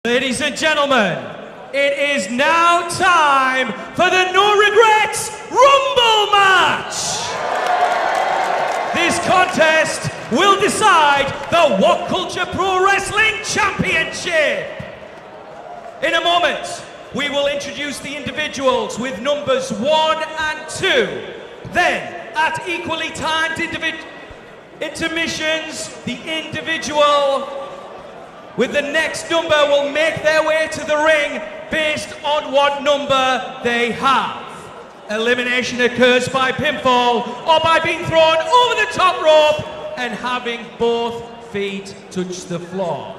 Ladies and gentlemen, it is now time for the No Regrets Rumble match! This contest will decide the What Culture Pro Wrestling Championship! In a moment, we will introduce the individuals with numbers 1 and 2. Then, at equally timed intermissions, the individual with the next number will make their way to the ring based on what number they have. Elimination occurs by pinfall or by being thrown over the top rope and having both feet touch the floor.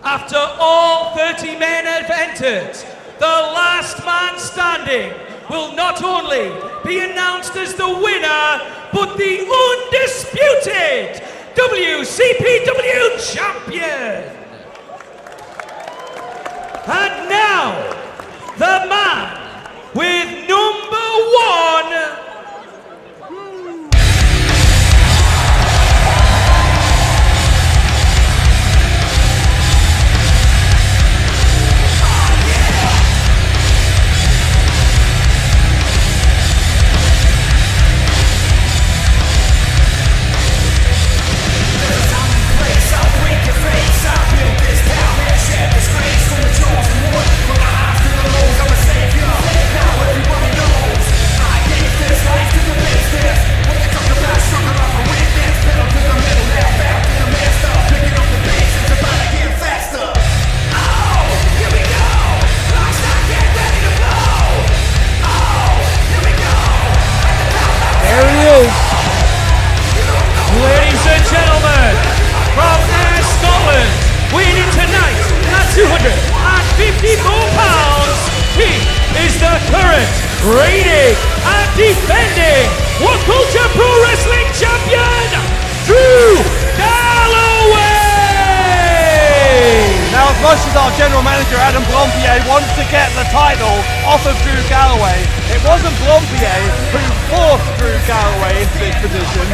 After all 30 men have entered, the last man standing will not only be announced as the winner, but the undisputed WCPW champion. And now, the man with number 1. Ladies and gentlemen, from Air Scotland, weighing tonight at 254 pounds, he is the current reigning and defending What Culture Pro Wrestling Champion, Drew Galloway! Now, as much as our general manager Adam Blompier wants to get the title off of Drew Galloway, it wasn't Blompier who forced Drew Galloway into this position.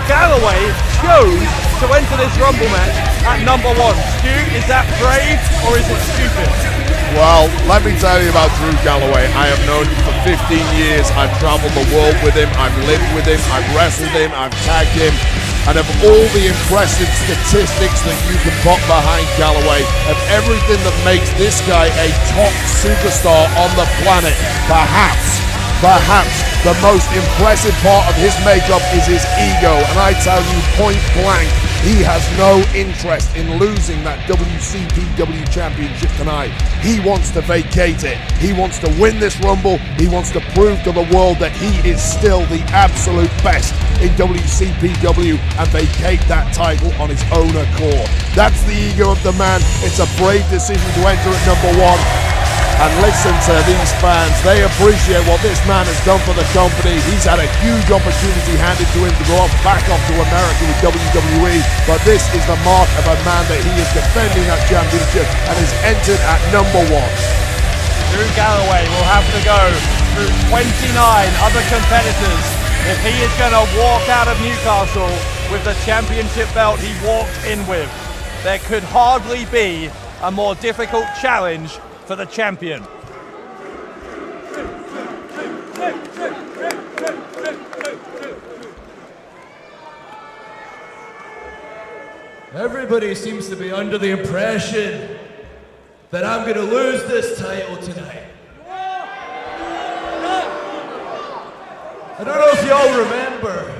Galloway chose to enter this Rumble match at number 1. Stu, is that brave or is it stupid? Well, let me tell you about Drew Galloway. I have known him for 15 years. I've traveled the world with him. I've lived with him. I've wrestled him. I've tagged him. And of all the impressive statistics that you can put behind Galloway, of everything that makes this guy a top superstar on the planet, perhaps the most impressive part of his makeup is his ego. And I tell you point blank, he has no interest in losing that WCPW championship tonight. He wants to vacate it. He wants to win this Rumble. He wants to prove to the world that he is still the absolute best in WCPW and vacate that title on his own accord. That's the ego of the man. It's a brave decision to enter at number 1. And listen to these fans, they appreciate what this man has done for the company. He's had a huge opportunity handed to him to go back off to America with WWE, but this is the mark of a man that he is defending that championship and is entered at number 1. Drew Galloway will have to go through 29 other competitors if he is going to walk out of Newcastle with the championship belt he walked in with. There could hardly be a more difficult challenge for the champion. Everybody seems to be under the impression that I'm going to lose this title tonight. I don't know if y'all remember,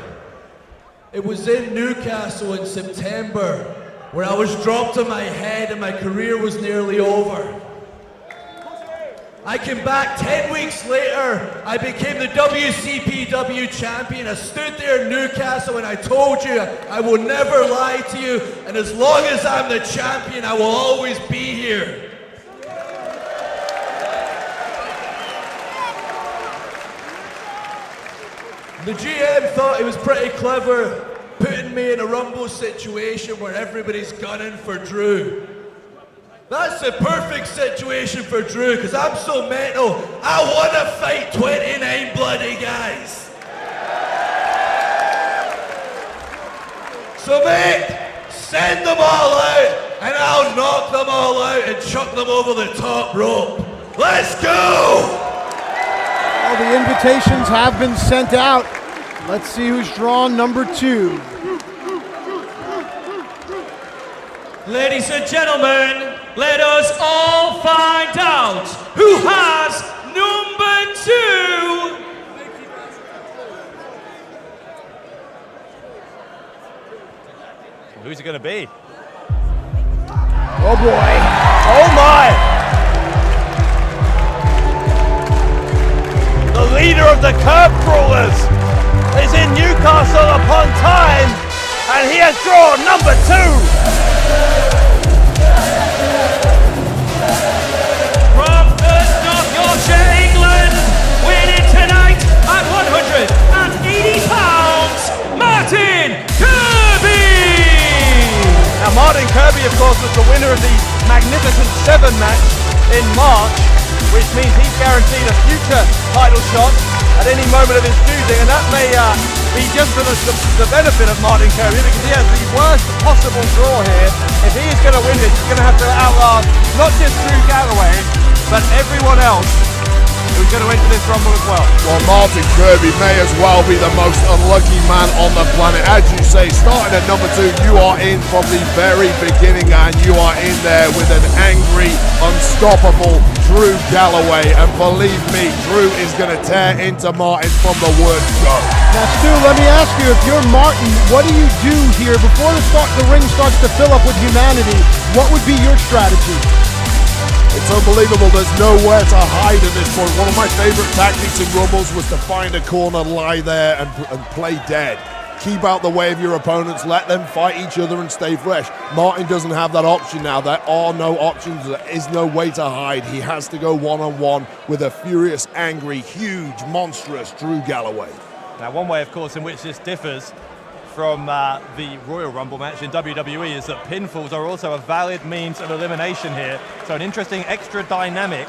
it was in Newcastle in September where I was dropped on my head and my career was nearly over. I came back 10 weeks later, I became the WCPW champion. I stood there in Newcastle and I told you I will never lie to you, and as long as I'm the champion, I will always be here. The GM thought he was pretty clever putting me in a Rumble situation where everybody's gunning for Drew. That's the perfect situation for Drew, because I'm so mental, I want to fight 29 bloody guys. So mate, send them all out, and I'll knock them all out. out and chuck them over the top rope. Let's go! Well, the invitations have been sent out. Let's see who's drawn number 2. Ladies and gentlemen, let us all find out who has number 2. Who's it going to be? Oh boy. Oh my! The leader of the Curb Crawlers is in Newcastle upon Tyne, and he has drawn number 2. From North Yorkshire, England, winning tonight at 180 pounds, Martin Kirby! Now Martin Kirby, of course, was the winner of the Magnificent 7 match in March, which means he's guaranteed a future title shot at any moment of his choosing, and that may be just for the benefit of Martin Kirby, because he has the worst possible draw here. If he is going to win this, he's going to have to outlast not just Drew Galloway, but everyone else who's going to enter this Rumble as well. Well, Martin Kirby may as well be the most unlucky man on the planet. As you say, starting at number 2, you are in from the very beginning, and you are in there with an angry, unstoppable Drew Galloway. And believe me, Drew is going to tear into Martin from the word go. Now, Stu, let me ask you, if you're Martin, what do you do here before the ring starts to fill up with humanity? What would be your strategy? It's unbelievable. There's nowhere to hide at this point. One of my favorite tactics in Rumbles was to find a corner, lie there, and play dead. Keep out the way of your opponents, let them fight each other and stay fresh. Martin doesn't have that option now. There are no options. There is no way to hide. He has to go one-on-one with a furious, angry, huge, monstrous Drew Galloway. Now, one way, of course, in which this differs from the Royal Rumble match in WWE is that pinfalls are also a valid means of elimination here. So an interesting extra dynamic.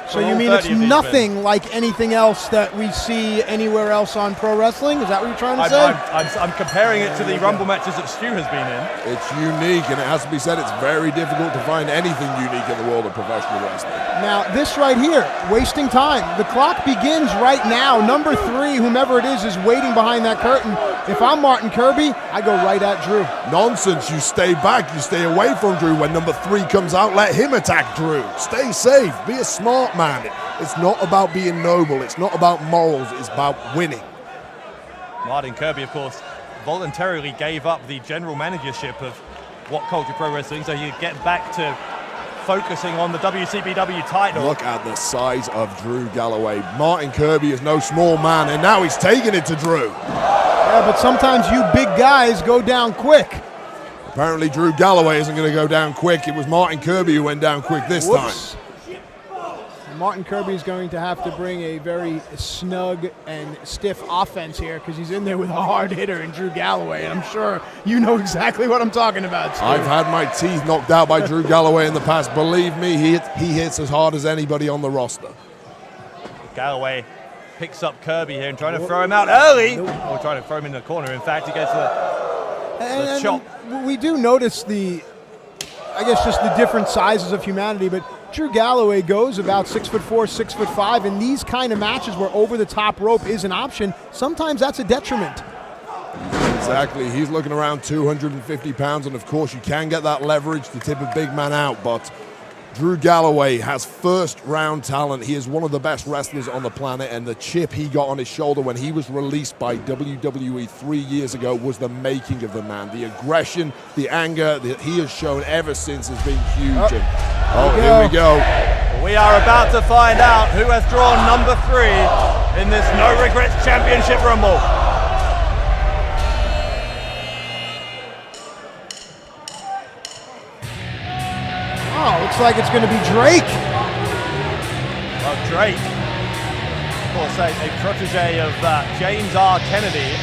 So you mean it's nothing like anything else that we see anywhere else on pro wrestling? Is that what you're trying to say? I'm comparing it to the Rumble matches that Stu has been in. It's unique, and it has to be said, it's very difficult to find anything unique in the world of professional wrestling. Now, this right here, wasting time. The clock begins right now. Number 3, whomever it is waiting behind that curtain. If I'm Martin Kirby, I go right at Drew. Nonsense. You stay back. You stay away from Drew. When number 3 comes out, let him attack Drew. Stay safe. Be a smart man. It's not about being noble. It's not about morals. It's about winning. Martin Kirby, of course, voluntarily gave up the general managership of What Culture Pro Wrestling so he could get back to focusing on the WCPW title. Look at the size of Drew Galloway. Martin Kirby is no small man, and now he's taking it to Drew. Yeah, but sometimes you big guys go down quick. Apparently Drew Galloway isn't going to go down quick. It was Martin Kirby who went down quick this time. Martin Kirby is going to have to bring a very snug and stiff offense here because he's in there with a hard hitter in Drew Galloway, and I'm sure you know exactly what I'm talking about, Steve. I've had my teeth knocked out by Drew Galloway in the past. Believe me, he hits as hard as anybody on the roster. Galloway picks up Kirby here and trying to throw him out early. Or trying to throw him in the corner. In fact, he gets the chop. We do notice just the different sizes of humanity, but Drew Galloway goes about 6'4", 6'5", and these kind of matches where over the top rope is an option, sometimes that's a detriment. Exactly. He's looking around 250 pounds, and of course you can get that leverage to tip a big man out, but Drew Galloway has first-round talent. He is one of the best wrestlers on the planet, and the chip he got on his shoulder when he was released by WWE 3 years ago was the making of the man. The aggression, the anger that he has shown ever since has been huge. Here we go. We are about to find out who has drawn number 3 in this No Regrets Championship Rumble. Oh, looks like it's going to be Drake. Well, Drake, of course, a protege of James R. Kennedy,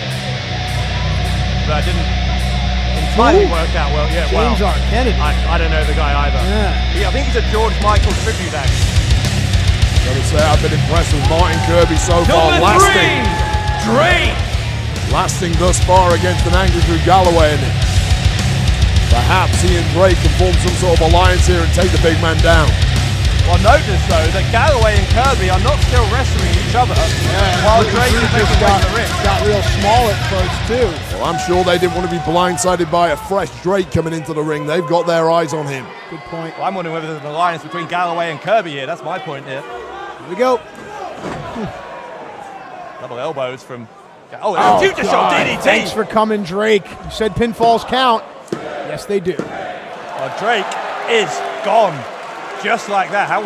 but didn't entirely work out well. Yeah, James R. Kennedy. I don't know the guy either. Yeah. I think he's a George Michael tribute act. Gotta say, I've been impressed with Martin Kirby so far. Number 3, Drake. Lasting thus far against an angry Drew Galloway. Perhaps he and Drake can form some sort of alliance here and take the big man down. Well, notice though that Galloway and Kirby are not still wrestling each other while Drake is making his way to the ring. Got real small at first too. Well, I'm sure they didn't want to be blindsided by a fresh Drake coming into the ring. They've got their eyes on him. Good point. Well, I'm wondering whether there's an alliance between Galloway and Kirby here. That's my point here. Here we go. Double elbows from... Oh, future shot DDT. Thanks for coming, Drake. You said pinfalls count. Yes, they do. Well, Drake is gone. Just like that. How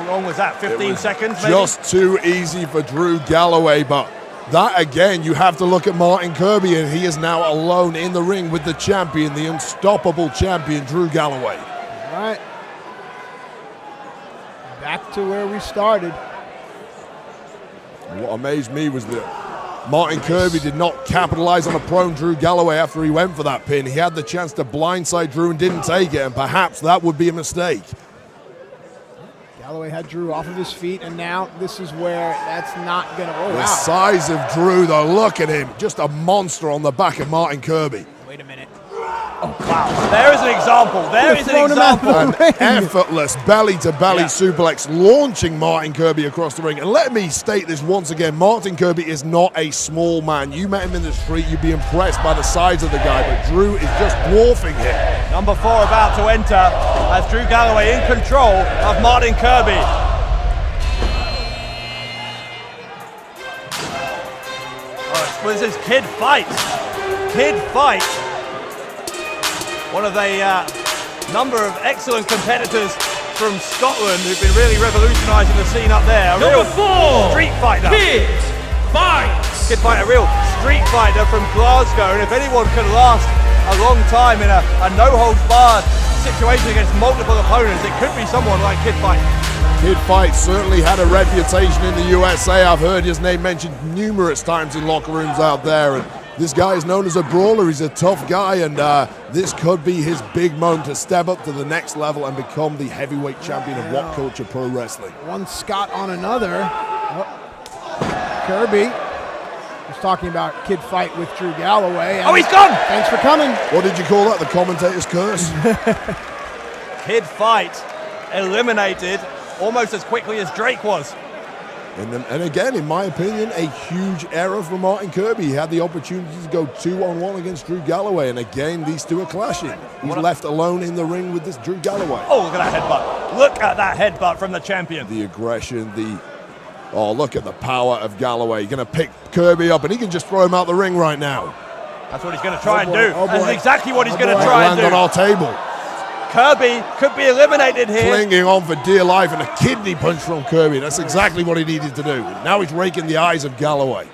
long was that? 15 seconds, maybe? Just too easy for Drew Galloway, but that again, you have to look at Martin Kirby, and he is now alone in the ring with the champion, the unstoppable champion, Drew Galloway. All right. Back to where we started. What amazed me was that Martin Kirby did not capitalize on a prone Drew Galloway after he went for that pin. He had the chance to blindside Drew and didn't take it, and perhaps that would be a mistake. Galloway had Drew off of his feet, and now this is where that's not going to work The out. size of Drew, though, look at him. Just a monster on the back of Martin Kirby. Wait a minute. Oh, wow. There is an example. There is an example. An effortless belly-to-belly suplex launching Martin Kirby across the ring. And let me state this once again, Martin Kirby is not a small man. You met him in the street, you'd be impressed by the size of the guy, but Drew is just dwarfing him. Number 4 about to enter as Drew Galloway in control of Martin Kirby. Well, this is Kid Fight. Kid Fight. One of a number of excellent competitors from Scotland who've been really revolutionising the scene up there. Number 4, street fighter. Kid Fight. Kid Fight, a real street fighter from Glasgow. And if anyone can last a long time in a no-holds-barred situation against multiple opponents, it could be someone like Kid Fight. Kid Fight certainly had a reputation in the USA. I've heard his name mentioned numerous times in locker rooms out there. And this guy is known as a brawler. He's a tough guy, and this could be his big moment to step up to the next level and become the heavyweight champion of What Culture Pro Wrestling. One Scott on another. Oh. Kirby was talking about Kid Fight with Drew Galloway. Oh, he's gone! Thanks for coming. What did you call that? The commentator's curse? Kid Fight eliminated almost as quickly as Drake was. And again, in my opinion, a huge error for Martin Kirby. He had the opportunity to go 2-on-1 against Drew Galloway, and again, these two are clashing. He's left alone in the ring with this Drew Galloway. Oh, look at that headbutt. Look at that headbutt from the champion. The aggression, oh, look at the power of Galloway. Going to pick Kirby up, and he can just throw him out the ring right now. That's what he's going to try and boy. do. Oh, boy. That's exactly what he's going to Might try and land do. on our table. Kirby could be eliminated here. Clinging on for dear life, and a kidney punch from Kirby. That's exactly what he needed to do. Now he's raking the eyes of Galloway.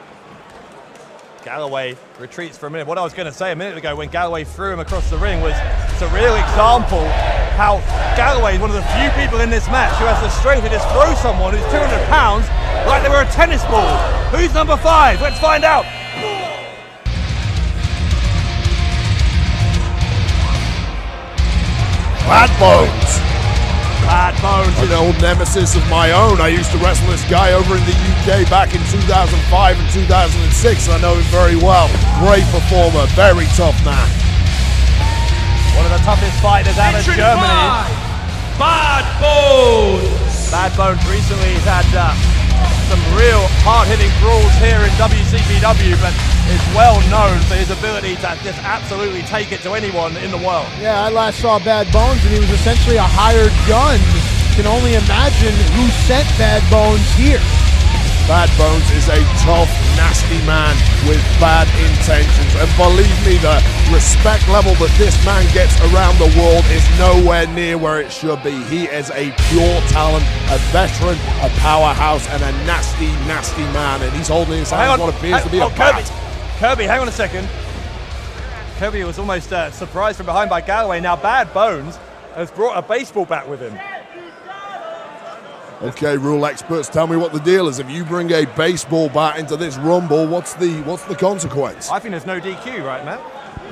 Galloway retreats for a minute. What I was going to say a minute ago when Galloway threw him across the ring was it's a real example how Galloway is one of the few people in this match who has the strength to just throw someone who's 200 pounds like they were a tennis ball. Who's number 5? Let's find out. Bad Bones. Bad Bones. An old nemesis of my own. I used to wrestle this guy over in the UK back in 2005 and 2006. I know him very well. Great performer, very tough man. One of the toughest fighters out of Germany. Bad Bones. Bad Bones recently has had some real hard-hitting brawls here in WCPW, but is well known for his ability to just absolutely take it to anyone in the world. Yeah, I last saw Bad Bones, and he was essentially a hired gun. Can only imagine who sent Bad Bones here. Bad Bones is a tough, nasty man with bad intentions. And believe me, the respect level that this man gets around the world is nowhere near where it should be. He is a pure talent, a veteran, a powerhouse, and a nasty, nasty man. And he's holding his hands what appears to be a bat. Kirby, hang on a second. Kirby was almost surprised from behind by Galloway. Now Bad Bones has brought a baseball bat with him. Okay, rule experts, tell me what the deal is. If you bring a baseball bat into this rumble, what's the consequence? I think there's no DQ, right, Matt?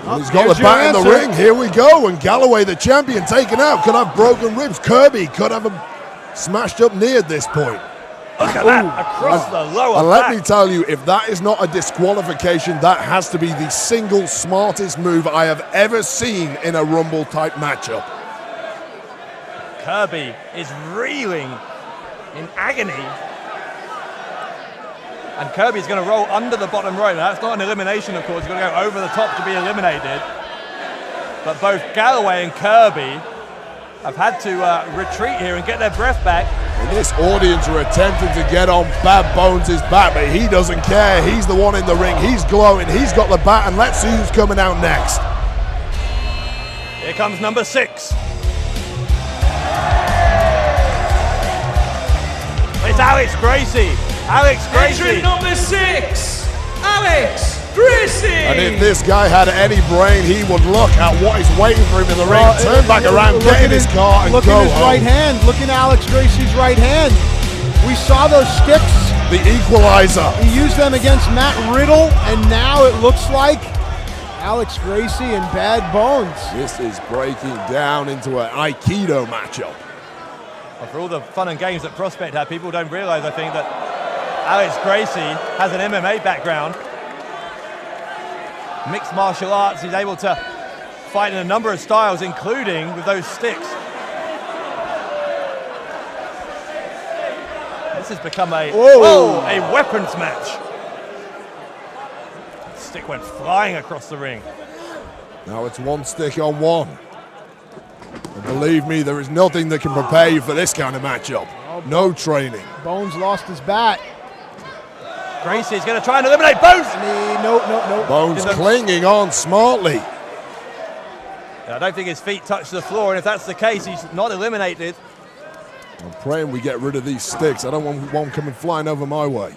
Well, he's got the bat in the ring. Here we go. And Galloway, the champion, taken out. Could have broken ribs. Kirby could have him smashed up knee at this point. Look at that, across the lower And let back. me tell you, if that is not a disqualification, that has to be the single smartest move I have ever seen in a Rumble-type matchup. Kirby is reeling in agony. And Kirby's going to roll under the bottom rope. That's not an elimination, of course. He's going to go over the top to be eliminated. But both Galloway and Kirby have had to retreat here and get their breath back. And this audience are attempting to get on Bad Bones' back, but he doesn't care. He's the one in the ring. He's glowing. He's got the bat, and let's see who's coming out next. Here comes number 6. It's Alex Gracie. Alex Gracie. Entrant number 6, Alex Gracie. And if this guy had any brain, he would look at what is waiting for him in the ring, turn back around, get in his car, and look go at his home. right hand. Look at Alex Gracie's right hand. We saw those sticks. The equalizer. He used them against Matt Riddle, and now it looks like Alex Gracie and Bad Bones. This is breaking down into an Aikido matchup. Well, for all the fun and games that Prospect had, people don't realize, I think, that Alex Gracie has an MMA background. Mixed martial arts. He's able to fight in a number of styles, including with those sticks. This has become a weapons match. Stick went flying across the ring. Now it's one stick on one. And believe me, there is nothing that can prepare you for this kind of matchup. No training. Bones lost his bat. Gracie's going to try and eliminate Bones. No. Bones clinging on smartly. I don't think his feet touch the floor, and if that's the case, he's not eliminated. I'm praying we get rid of these sticks. I don't want one coming flying over my way.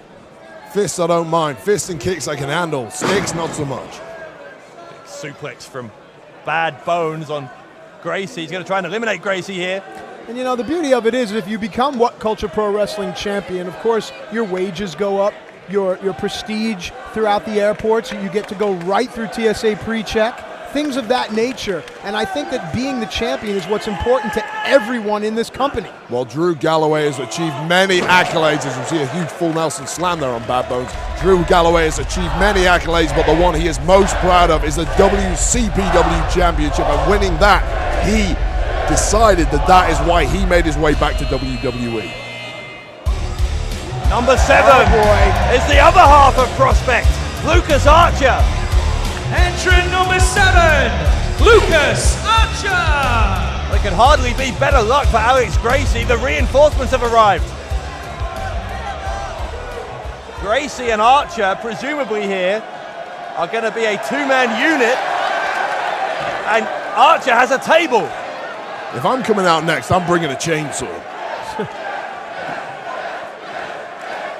Fists I don't mind. Fists and kicks I can handle. Sticks not so much. Suplex from Bad Bones on Gracie. He's going to try and eliminate Gracie here. And you know, the beauty of it is if you become What Culture Pro Wrestling champion, of course, your wages go up, your prestige throughout the airports, you get to go right through TSA pre-check, things of that nature. And I think that being the champion is what's important to everyone in this company. Well, Drew Galloway has achieved many accolades, as you see a huge full Nelson slam there on Bad Bones. Drew Galloway has achieved many accolades, but the one he is most proud of is the WCPW Championship, and winning that, he decided that is why he made his way back to WWE. Number 7 is the other half of Prospect, Lucas Archer. Entrant number 7, Lucas Archer. There could hardly be better luck for Alex Gracie. The reinforcements have arrived. Gracie and Archer, presumably here, are going to be a two-man unit. And Archer has a table. If I'm coming out next, I'm bringing a chainsaw.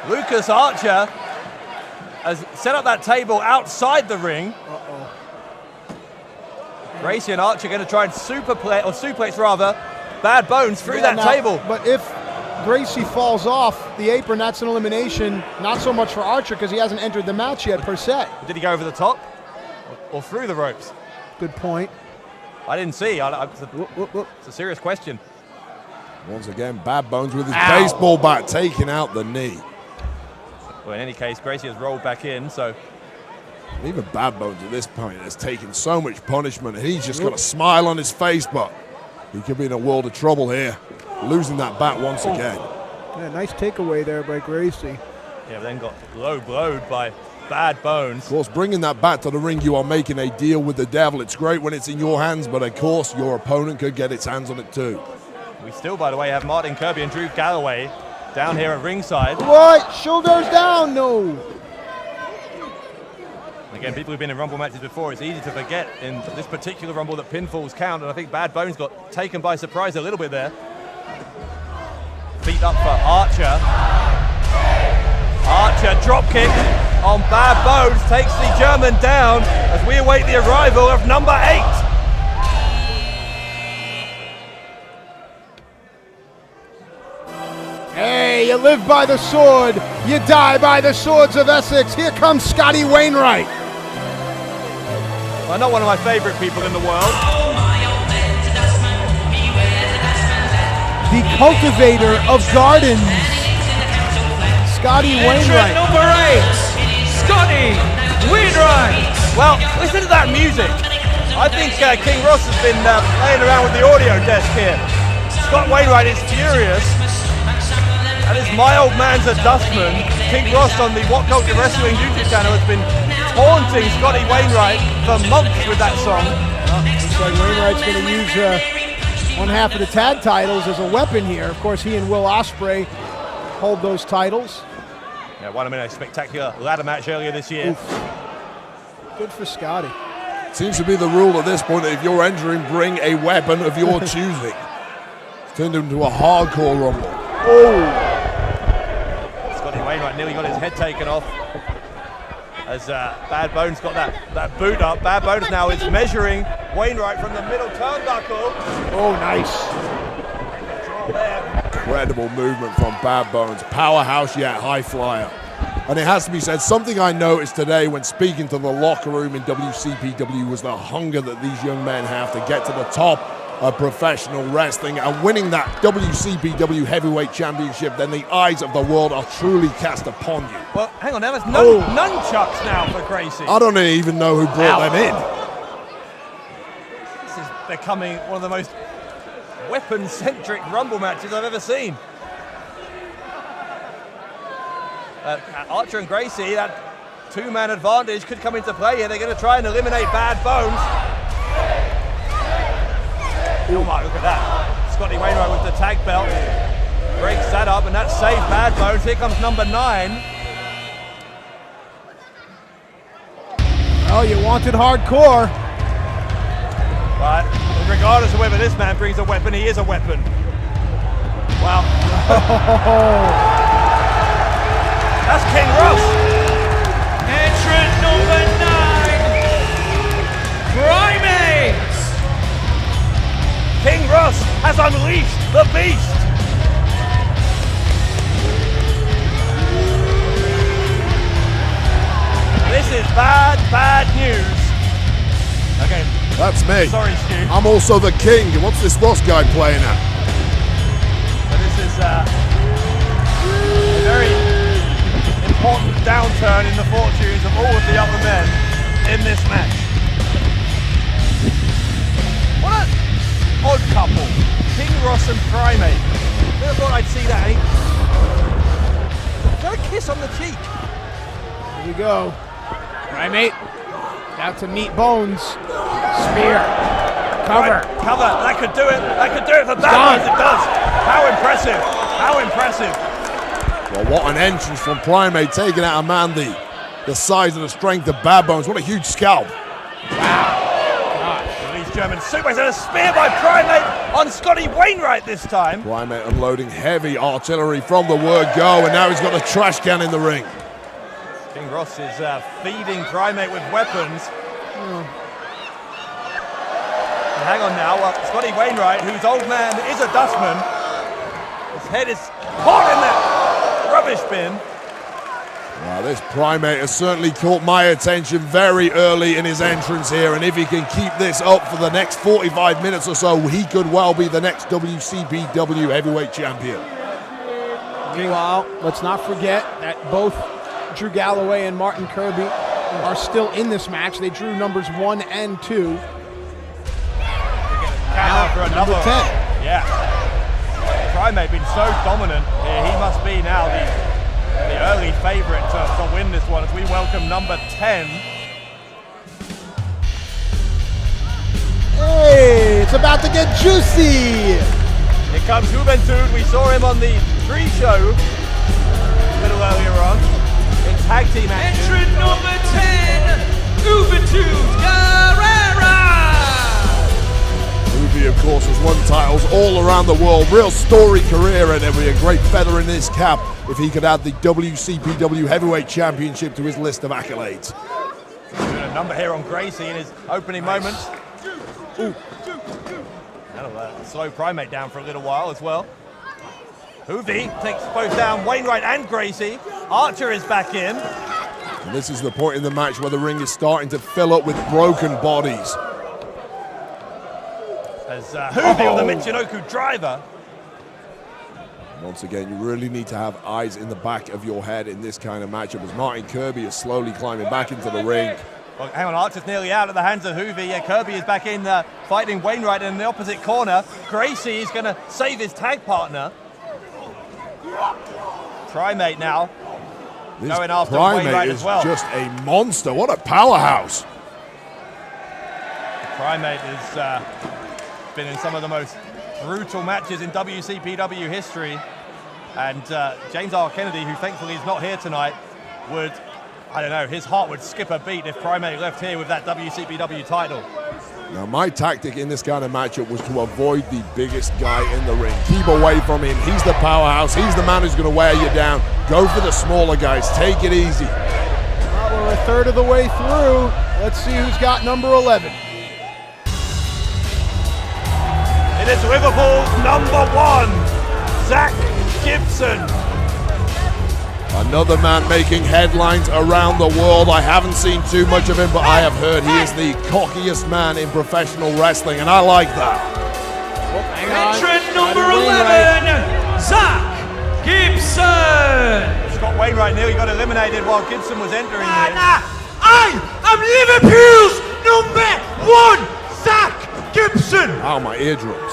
Lucas Archer has set up that table outside the ring. Gracie and Archer going to try and suplex Bad Bones through that table. But if Gracie falls off the apron, that's an elimination. Not so much for Archer because he hasn't entered the match yet per se. Did he go over the top or through the ropes? Good point. I didn't see. It's a serious question. Once again, Bad Bones with his baseball bat taking out the knee. Well, in any case, Gracie has rolled back in, so... Even Bad Bones at this point has taken so much punishment, and he's just got a smile on his face, but he could be in a world of trouble here, losing that bat once again. Yeah, nice takeaway there by Gracie. Yeah, but then got low blowed by Bad Bones. Of course, bringing that bat to the ring, you are making a deal with the devil. It's great when it's in your hands, but of course, your opponent could get its hands on it too. We still, by the way, have Martin Kirby and Drew Galloway down here at ringside. What? Shoulders down? No. Again, people who've been in Rumble matches before, it's easy to forget in this particular Rumble that pinfalls count, and I think Bad Bones got taken by surprise a little bit there. Feet up for Archer. Archer drop kick on Bad Bones, takes the German down as we await the arrival of number 8. Hey, you live by the sword, you die by the swords of Essex. Here comes Scotty Wainwright. Well, not one of my favorite people in the world. The cultivator of gardens. Scotty Entrant Wainwright. number 8, Scotty Wainwright. Well, listen to that music. I think King Ross has been playing around with the audio desk here. Scott Wainwright is furious. And as my old man's a dustman, King Ross on the What Culture Wrestling YouTube channel has been taunting Scotty Wainwright for months with that song. Looks like Wainwright's going to use one half of the tag titles as a weapon here. Of course, he and Will Ospreay hold those titles. Yeah, won him in a spectacular ladder match earlier this year. Oof. Good for Scotty. Seems to be the rule at this point that if you're entering, bring a weapon of your choosing. It's turned into a hardcore rumble. Oh! Scotty Wainwright nearly got his head taken off as Bad Bones got that boot up. Bad Bones now is measuring Wainwright from the middle turnbuckle. Oh, nice. Control there. Incredible movement from Bad Bones. Powerhouse yet high flyer. And it has to be said, something I noticed today when speaking to the locker room in WCPW was the hunger that these young men have to get to the top of professional wrestling, and winning that WCPW Heavyweight Championship, then the eyes of the world are truly cast upon you. Well, hang on now, there's nunchucks now for Gracie. I don't even know who brought them in. This is becoming one of the most weapon-centric Rumble matches I've ever seen. Archer and Gracie, that two-man advantage could come into play here. They're going to try and eliminate Bad Bones. Oh my, look at that. Scotty Wainwright with the tag belt. Breaks that up, and that saved Bad Bones. Here comes number 9. Oh, you wanted hardcore. But regardless of whether this man brings a weapon, he is a weapon. Wow. That's King Ross. Entrant number 9, Primates. King Ross has unleashed the beast. This is bad news. Okay. That's me. Sorry, Stu. I'm also the king. What's this Ross guy playing at? But this is a very important downturn in the fortunes of all of the other men in this match. What an odd couple. King Ross and Primate. Never thought I'd see that. Got a kiss on the cheek. Here we go. Primate. Out to meet Bones. Spear. Cover. Right, cover. That could do it. That could do it for Bad Bones. It does. How impressive. How impressive. Well, what an entrance from Primate, taking out a man the size and the strength of Bad Bones. What a huge scalp. Release German suplex and a spear by Primate on Scotty Wainwright this time. Primate unloading heavy artillery from the word go, and now he's got a trash can in the ring. King Ross is feeding Primate with weapons. And hang on now, Scotty Wainwright, whose old man is a dustman, his head is caught in that rubbish bin. Now, this Primate has certainly caught my attention very early in his entrance here, and if he can keep this up for the next 45 minutes or so, he could well be the next WCPW Heavyweight Champion. Meanwhile, let's not forget that both Drew Galloway and Martin Kirby are still in this match. They drew numbers 1 and 2. Count for another 10. Yeah. Primate been so dominant here. He must be now the early favourite to win this one as we welcome number 10. Hey, it's about to get juicy. Here comes Juventud. We saw him on the pre-show a little earlier on in tag team action. Entrant number 10, Juventud Guerrera. Ruby, of course, has won titles all around the world. Real storied career, and it'd be a great feather in his cap if he could add the WCPW Heavyweight Championship to his list of accolades. Doing a number here on Gracie in his opening moments. Ooh. That'll slow Primate down for a little while as well. Hoovy takes both down, Wainwright and Gracie. Archer is back in. And this is the point in the match where the ring is starting to fill up with broken bodies. As Hoovy with the Michinoku driver. Once again, you really need to have eyes in the back of your head in this kind of matchup as Martin Kirby is slowly climbing back into the ring. Well, hang on, Archer's nearly out at the hands of Hoovy. Yeah, Kirby is back in fighting Wainwright in the opposite corner. Gracie is going to save his tag partner. Primate now This going after Primate Wainwright is as well. just a monster. What a powerhouse. Primate has been in some of the most brutal matches in WCPW history. And James R. Kennedy, who thankfully is not here tonight, would, I don't know, his heart would skip a beat if Primate left here with that WCPW title. Now, my tactic in this kind of matchup was to avoid the biggest guy in the ring. Keep away from him. He's the powerhouse. He's the man who's going to wear you down. Go for the smaller guys. Take it easy. Well, we're a third of the way through. Let's see who's got number 11. It is Liverpool's number 1, Zack Gibson. Another man making headlines around the world. I haven't seen too much of him, but I have heard he is the cockiest man in professional wrestling, and I like that. Entrant number 11, Zack Gibson. Scott Wainwright nearly got eliminated while Gibson was entering here. I am Liverpool's number 1, Zack Gibson. Ow, my eardrums.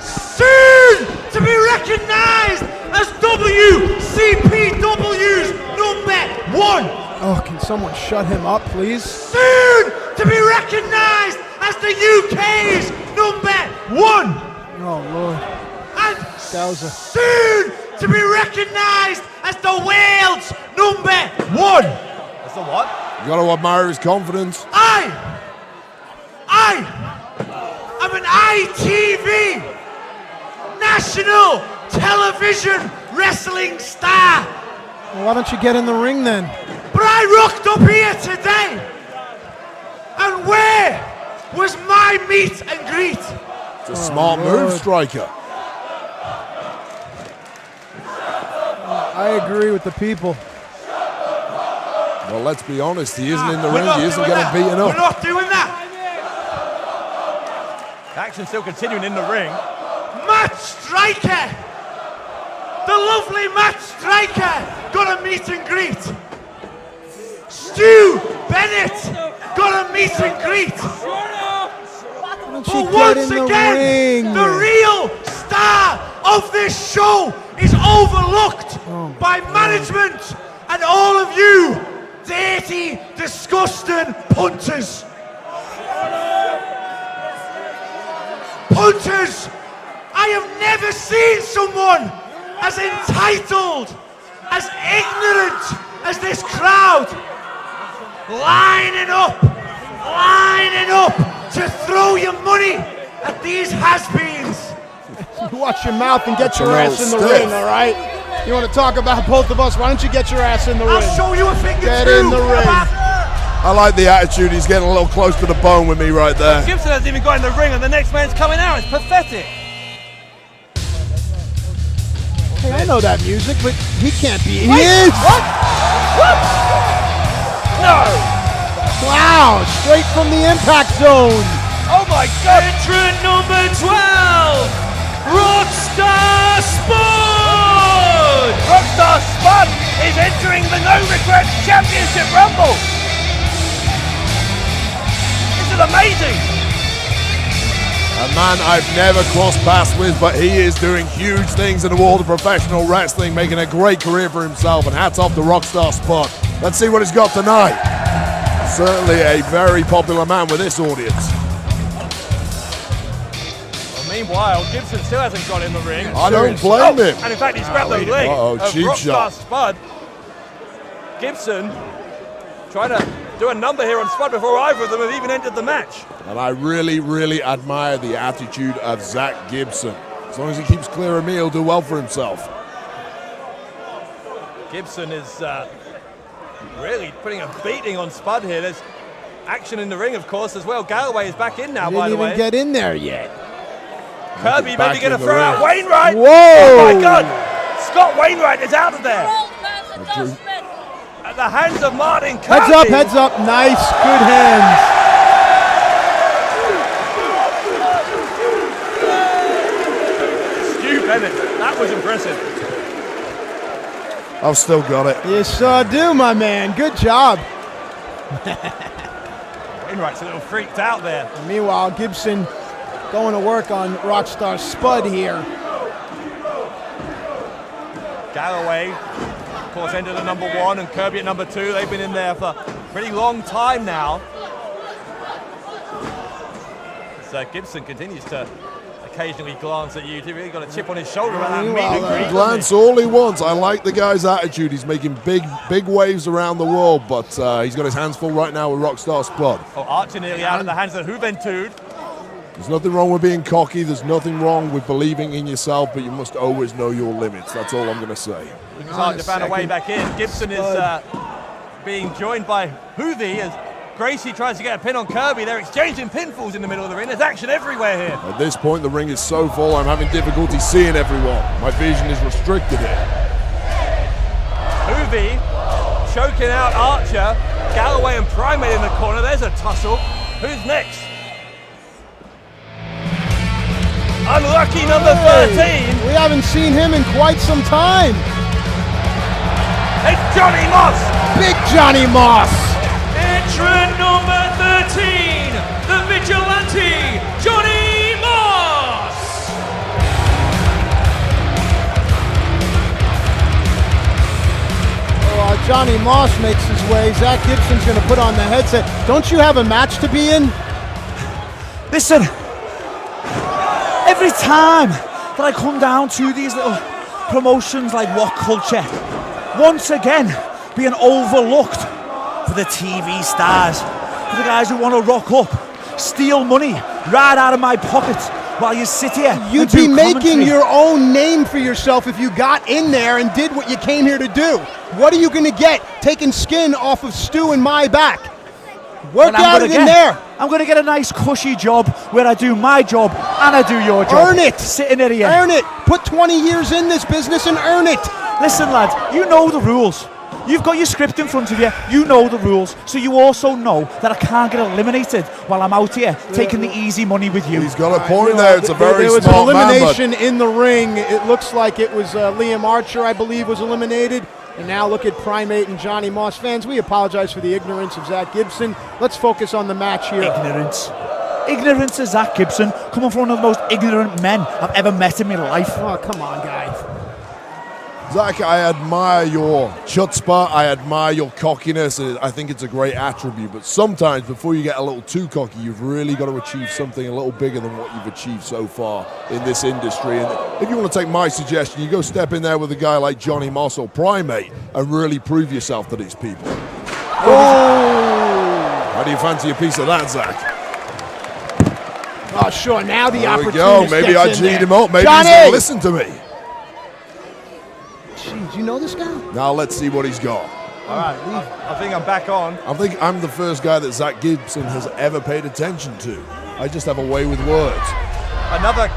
Soon to be recognised as WCPW's number 1. Oh, can someone shut him up, please? Soon to be recognised as the UK's number 1. Oh, Lord. And Scouser. soon to be recognised as the world's number 1. That's the what? You got to admire his confidence. I am an ITV national television wrestling star. Well, why don't you get in the ring then? But I rocked up here today. And where was my meet and greet? It's a smart move, Striker. I agree with the people. Well, let's be honest. He isn't in the We're ring. not He isn't doing getting that. beaten We're up. not doing that. Action still continuing in the ring. Matt Striker. The lovely Matt Striker got a meet and greet. Stu Bennett got a meet and greet. Why don't you But get once in the again, ring? the real star of this show is overlooked by management and all of you dirty, disgusting punters. Punters, I have never seen someone as entitled, as ignorant as this crowd. Lining up to throw your money at these has-beens. You watch your mouth and get your That's ass in the stiff. ring, all right? You want to talk about both of us? Why don't you get your ass in the I'll ring? show you a finger Get too. in the ring. I like the attitude. He's getting a little close to the bone with me right there. Gibson hasn't even got in the ring and the next man's coming out. It's pathetic. Hey, I know that music, but he can't be. He is! What? No! Wow, straight from the impact zone. Oh my God! Entrant number 12, Rockstar Spud! Rockstar Spud is entering the No Regrets Championship Rumble. This is amazing. A man I've never crossed paths with, but he is doing huge things in the world of professional wrestling, making a great career for himself, and hats off to Rockstar Spud. Let's see what he's got tonight. Certainly a very popular man with this audience. Well, meanwhile, Gibson still hasn't got in the ring. I don't blame him. And in fact, he's grabbed the leg Uh-oh, of cheap Rockstar shot. Spud. Gibson trying to do a number here on Spud before either of them have even entered the match. And I really, really admire the attitude of Zack Gibson. As long as he keeps clear of me, he'll do well for himself. Gibson is really putting a beating on Spud here. There's action in the ring, of course, as well. Galloway is back in now, by Didn't the even way. get in there yet. Kirby back maybe going to in the throw out ring. Wainwright. Whoa! Oh my God! Scott Wainwright is out of there. At the hands of Martin Kirby. Heads up, heads up. Nice, good hands. Stu Bennett. That was impressive. I've still got it. You sure do, my man. Good job. Wainwright's a little freaked out there. Meanwhile, Gibson going to work on Rockstar Spud here. Galloway, of course, ended at number 1, and Kirby at number 2. They've been in there for a pretty long time now. So Gibson continues to occasionally glance at you. He really got a chip on his shoulder about that meet and greet. Glance all he wants. I like the guy's attitude. He's making big waves around the world, but he's got his hands full right now with Rockstar Spud. Oh, Archer nearly out of the hands of Juventud. There's nothing wrong with being cocky. There's nothing wrong with believing in yourself, but you must always know your limits. That's all I'm going to say. It's hard to find a way back in. Gibson is being joined by Hoovy as Gracie tries to get a pin on Kirby. They're exchanging pinfalls in the middle of the ring. There's action everywhere here. At this point, the ring is so full, I'm having difficulty seeing everyone. My vision is restricted here. Hoovy choking out Archer. Galloway and Primate in the corner. There's a tussle. Who's next? Unlucky number 13. We haven't seen him in quite some time. It's Johnny Moss. Big Johnny Moss. Entrant number 13, the Vigilante, Johnny Moss! Johnny Moss makes his way. Zack Gibson's going to put on the headset. Don't you have a match to be in? Listen, every time that I come down to these little promotions like What Culture, once again being overlooked for the TV stars, for the guys who want to rock up, steal money right out of my pocket while you sit here. You'd be making your own name for yourself if you got in there and did what you came here to do. What are you going to get taking skin off of Stu and my back? Work out it in there. I'm going to get a nice cushy job where I do my job and I do your job. Earn it. Sitting in here. Earn it. Put 20 years in this business and earn it. Listen, lad, you know the rules. You've got your script in front of you. You know the rules. So you also know that I can't get eliminated while I'm out here taking the easy money with you. He's got a point there. It's a very smart man. There was an elimination in the ring. It looks like it was Liam Archer, I believe, was eliminated. And now look at Primate and Johnny Moss. Fans, we apologize for the ignorance of Zack Gibson. Let's focus on the match here. Ignorance. Ignorance of Zack Gibson, coming from one of the most ignorant men I've ever met in my life. Oh, come on, guys. Zack, I admire your chutzpah, I admire your cockiness, and I think it's a great attribute, but sometimes before you get a little too cocky, you've really got to achieve something a little bigger than what you've achieved so far in this industry. And if you want to take my suggestion, you go step in there with a guy like Johnny Moss or Primate and really prove yourself to these people. Oh! How do you fancy a piece of that, Zack? Oh, sure, now the There we opportunity go, maybe I steps in G'd there. him up, maybe Johnny! he's going to listen to me. Jeez, you know this guy? Now let's see what he's got. All right, I think I'm back on. I think I'm the first guy that Zack Gibson has ever paid attention to. I just have a way with words. Another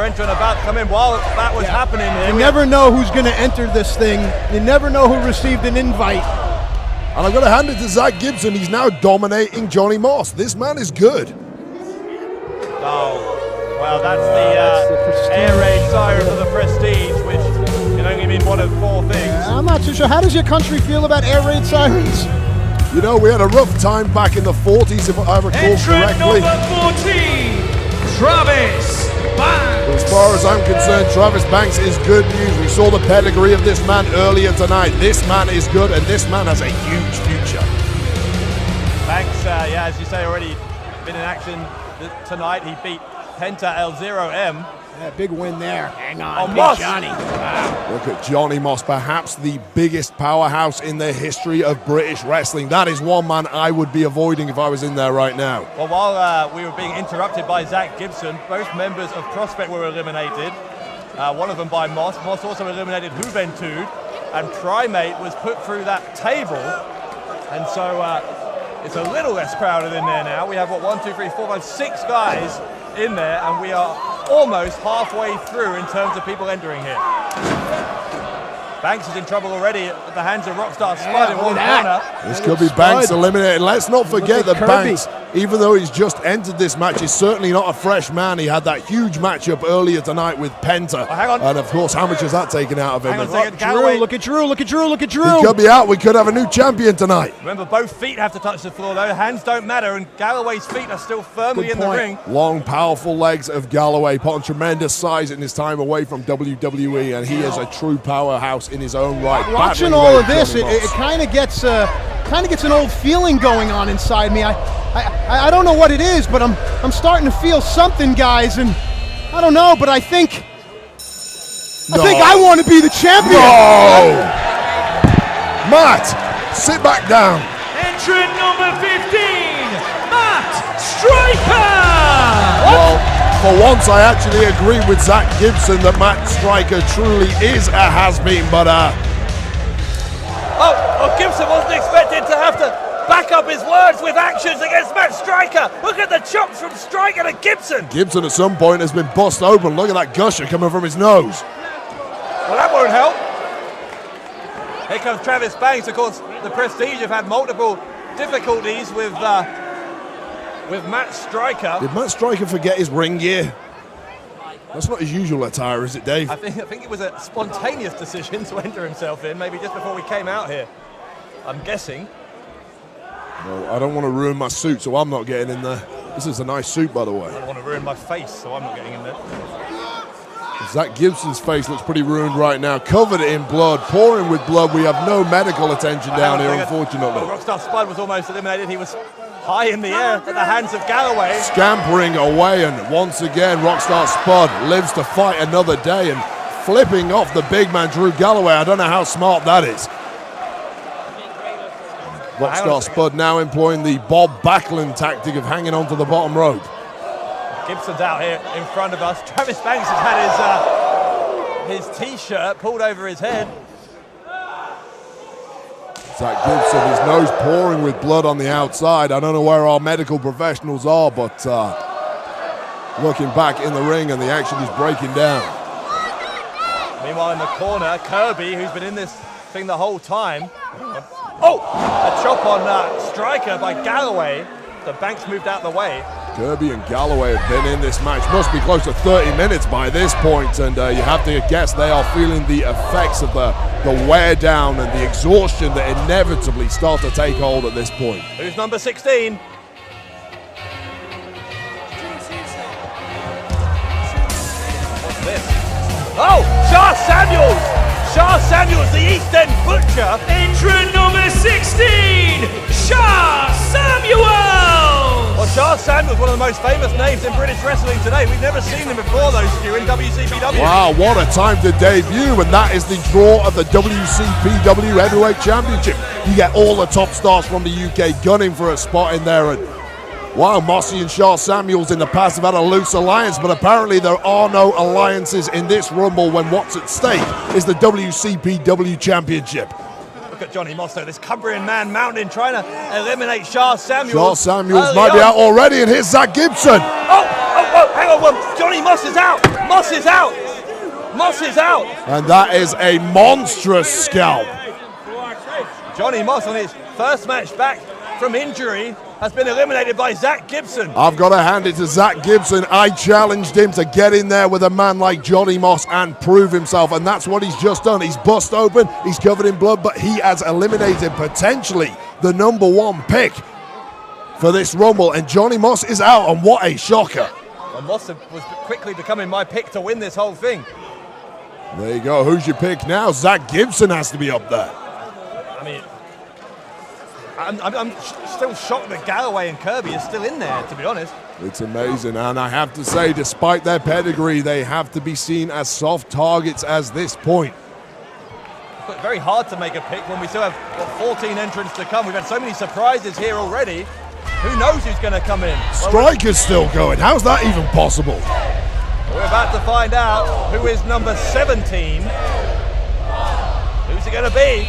entrant about to come in while that was happening here. You never know who's going to enter this thing. You never know who received an invite. And I've got to hand it to Zack Gibson. He's now dominating Johnny Moss. This man is good. Oh, well, that's the air raid siren for the Prestige, which can only mean one of four things. I'm not too sure. How does your country feel about air raid sirens? You know, we had a rough time back in the 40s, if I recall Entrant correctly. number 14, Travis Banks. As far as I'm concerned, Travis Banks is good news. We saw the pedigree of this man earlier tonight. This man is good, and this man has a huge future. Banks, as you say, already been in action tonight. He beat Penta L0M. Yeah, big win there. Hang on, Big Moss. Johnny. Wow. Look at Johnny Moss, perhaps the biggest powerhouse in the history of British wrestling. That is one man I would be avoiding if I was in there right now. Well, while we were being interrupted by Zack Gibson, both members of Prospect were eliminated. One of them by Moss. Moss also eliminated Juventud, and Primate was put through that table. And so it's a little less crowded in there now. We have, 6 guys in there, and we are almost halfway through in terms of people entering here. Banks is in trouble already at the hands of Rockstar Spud in one corner. This could be Banks eliminated. Let's not forget that Kirby. Banks even though he's just entered this match, he's certainly not a fresh man. He had that huge matchup earlier tonight with Penta. hang on. And of course, how much has that taken out of him? Hang on a second, Drew, Galloway. look at Drew, look at Drew, look at Drew. He could be out. We could have a new champion tonight. Remember, both feet have to touch the floor, though. Hands don't matter, and Galloway's feet are still firmly Good in the point. ring. Long, powerful legs of Galloway, put on tremendous size in his time away from WWE, and he is a true powerhouse in his own right. Watching Battling all away of this, Johnny it Moss. kind of gets an old feeling going on inside me. I don't know what it is, but I'm starting to feel something, guys, and I don't know, but I think I want to be the champion. No! Matt, sit back down. Entrant number 15, Matt Striker! Well, for once I actually agree with Zack Gibson that Matt Striker truly is a has-been, but Gibson wasn't expected to have to back up his words with actions against Matt Striker. Look at the chops from Striker to Gibson. Gibson at some point has been bust open. Look at that gusher coming from his nose. Well, that won't help. Here comes Travis Banks. Of course, the Prestige have had multiple difficulties with Matt Striker. Did Matt Striker forget his ring gear? That's not his usual attire, is it, Dave? I think it was a spontaneous decision to enter himself in, maybe just before we came out here. I'm guessing. No, I don't want to ruin my suit, so I'm not getting in there. This is a nice suit, by the way. I don't want to ruin my face, so I'm not getting in there. Zack Gibson's face looks pretty ruined right now, covered in blood, pouring with blood. We have no medical attention down here, unfortunately. Rockstar Spud was almost eliminated. He was high in the air at the hands of Galloway. Scampering away, and once again, Rockstar Spud lives to fight another day and flipping off the big man, Drew Galloway. I don't know how smart that is. Rockstar Spud now employing the Bob Backlund tactic of hanging on to the bottom rope. Gibson's out here in front of us. Travis Banks has had his t-shirt pulled over his head. Zack Gibson, his nose pouring with blood on the outside. I don't know where our medical professionals are, but looking back in the ring and the action is breaking down. Meanwhile, in the corner, Kirby, who's been in this thing the whole time. Oh, a chop on Striker by Galloway. The Banks moved out of the way. Kirby and Galloway have been in this match, must be close to 30 minutes by this point, and you have to guess they are feeling the effects of the wear down and the exhaustion that inevitably start to take hold at this point. Who's number 16? What's this? Oh, Shah Samuels! Shah Samuels, the East End Butcher. Entrant number 16, Shah Samuels! Well, Shah Samuels, one of the most famous names in British wrestling today. We've never seen him before, though, Stu, in WCPW. Wow, what a time to debut, and that is the draw of the WCPW Heavyweight Championship. You get all the top stars from the UK gunning for a spot in there, and wow, Mossy and Shah Samuels in the past have had a loose alliance, but apparently there are no alliances in this Rumble when what's at stake is the WCPW Championship. Look at Johnny Moss, though, this Cumbrian man mountain trying to eliminate Shah Samuels. Shah Samuels Early might be on. out already, and here's Zack Gibson. Oh, hang on, Johnny Moss is out. Moss is out. Moss is out. And that is a monstrous scalp. Johnny Moss, on his first match back from injury, has been eliminated by Zack Gibson. I've got to hand it to Zack Gibson. I challenged him to get in there with a man like Johnny Moss and prove himself, and that's what he's just done. He's bust open, he's covered in blood, but he has eliminated potentially the number one pick for this Rumble, and Johnny Moss is out, and what a shocker. Well, Moss was quickly becoming my pick to win this whole thing. There you go. Who's your pick now? Zack Gibson has to be up there. I mean, I'm still shocked that Galloway and Kirby are still in there, to be honest. It's amazing, and I have to say, despite their pedigree, they have to be seen as soft targets as this point. But very hard to make a pick when we still have 14 entrants to come. We've had so many surprises here already. Who knows who's going to come in? Striker's still going. How's that even possible? We're about to find out who is number 17. Who's it going to be?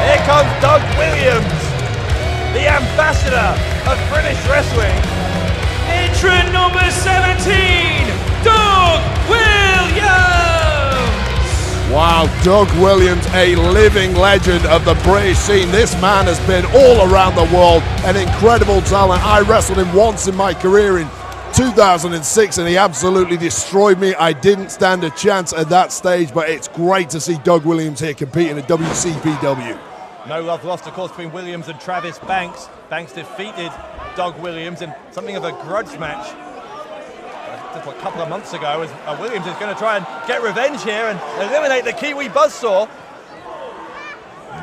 Here comes Doug Williams, the ambassador of British wrestling. Entrant number 17, Doug Williams! Wow, Now, Doug Williams, a living legend of the British scene. This man has been all around the world, an incredible talent. I wrestled him once in my career in 2006, and he absolutely destroyed me. I didn't stand a chance at that stage, but it's great to see Doug Williams here competing at WCPW. No love lost, of course, between Williams and Travis Banks. Banks defeated Doug Williams in something of a grudge match just a couple of months ago, as Williams is going to try and get revenge here and eliminate the Kiwi Buzzsaw.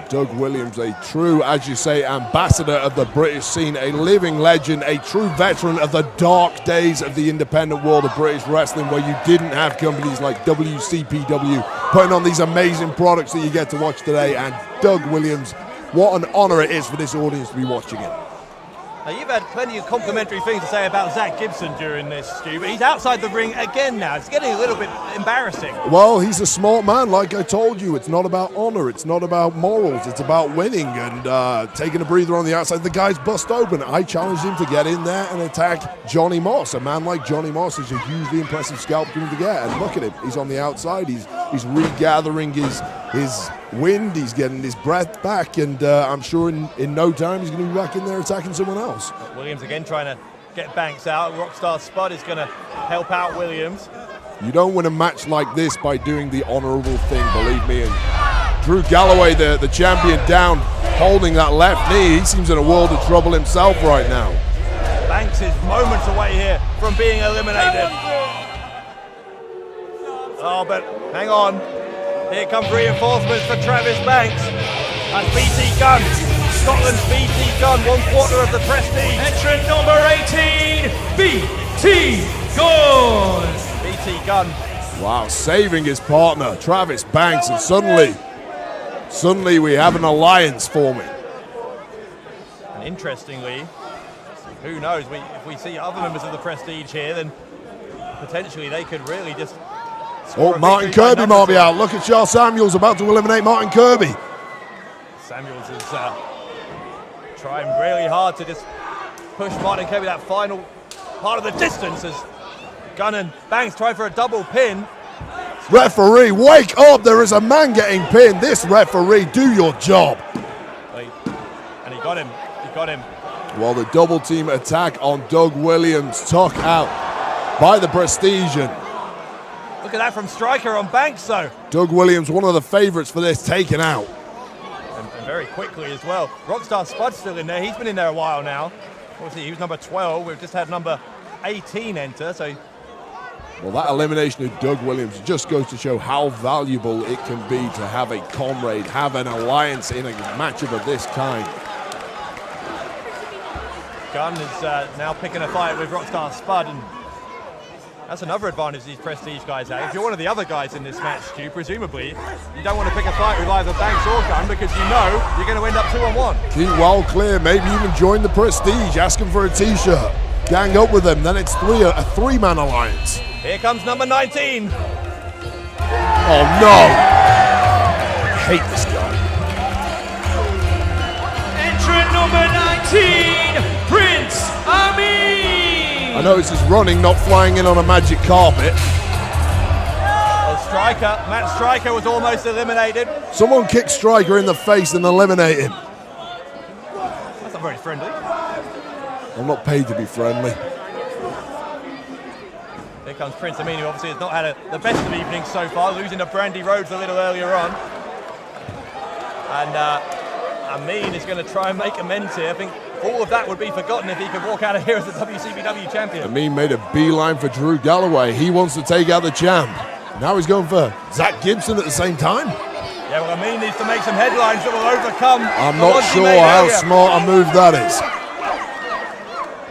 Doug Williams, a true, as you say, ambassador of the British scene, a living legend, a true veteran of the dark days of the independent world of British wrestling, where you didn't have companies like WCPW putting on these amazing products that you get to watch today. And Doug Williams, what an honor it is for this audience to be watching it. Now, you've had plenty of complimentary things to say about Zack Gibson during this, Stu, but he's outside the ring again now. It's getting a little bit embarrassing. Well, he's a smart man, like I told you. It's not about honor, it's not about morals, it's about winning and taking a breather on the outside. The guy's bust open. I challenged him to get in there and attack Johnny Moss. A man like Johnny Moss is a hugely impressive scalp for him to get. And look at him, he's on the outside, he's regathering his wind, he's getting his breath back, and I'm sure in no time he's going to be back in there attacking someone else. Williams again trying to get Banks out. Rockstar Spud is going to help out Williams. You don't win a match like this by doing the honorable thing, believe me. And Drew Galloway, the champion, down, holding that left knee. He seems in a world of trouble himself right now. Banks is moments away here from being eliminated. Oh, but hang on. Here comes reinforcements for Travis Banks. And BT Gunn, Scotland's BT Gunn, 1/4 of the prestige. Entrant number 18, BT Gunn. BT Gunn. Wow, saving his partner, Travis Banks, and suddenly we have an alliance forming. And interestingly, who knows, if we see other members of the prestige here, then potentially they could really just... Oh, Martin Kirby might be out. Look at Charles Samuels about to eliminate Martin Kirby. Samuels is trying really hard to just push Martin Kirby that final part of the distance as Gunn and Banks try for a double pin. Referee, wake up. There is a man getting pinned. This referee, do your job. And he got him. He got him. Well, the double team attack on Doug Williams, took out by the Prestige. Look at that from Striker on Banks, though. Doug Williams, one of the favorites for this, taken out. And very quickly as well. Rockstar Spud's still in there. He's been in there a while now. Obviously, he was number 12. We've just had number 18 enter, so... Well, that elimination of Doug Williams just goes to show how valuable it can be to have a comrade, have an alliance in a matchup of this kind. Gunn is now picking a fight with Rockstar Spud, and that's another advantage these Prestige guys have. If you're one of the other guys in this match, Stu, presumably, you don't want to pick a fight with either Banks or Gunn because you know you're going to end up 2-on-1. Keep well clear, maybe even join the Prestige, ask them for a t-shirt, gang up with them, then it's a three-man alliance. Here comes number 19. Oh no! I hate this guy. Entrant number 19, Prince Amin. I notice he's running, not flying in on a magic carpet. Well, Matt Striker was almost eliminated. Someone kick Striker in the face and eliminate him. That's not very friendly. I'm not paid to be friendly. Here comes Prince Amin, who obviously has not had the best of evenings so far, losing to Brandy Rhodes a little earlier on. And Amin is going to try and make amends here. I think all of that would be forgotten if he could walk out of here as the WCPW champion. Amin made a beeline for Drew Galloway. He wants to take out the champ. Now he's going for Zack Gibson at the same time. Yeah, well, Amin needs to make some headlines that will overcome. I'm not sure how smart a move that is.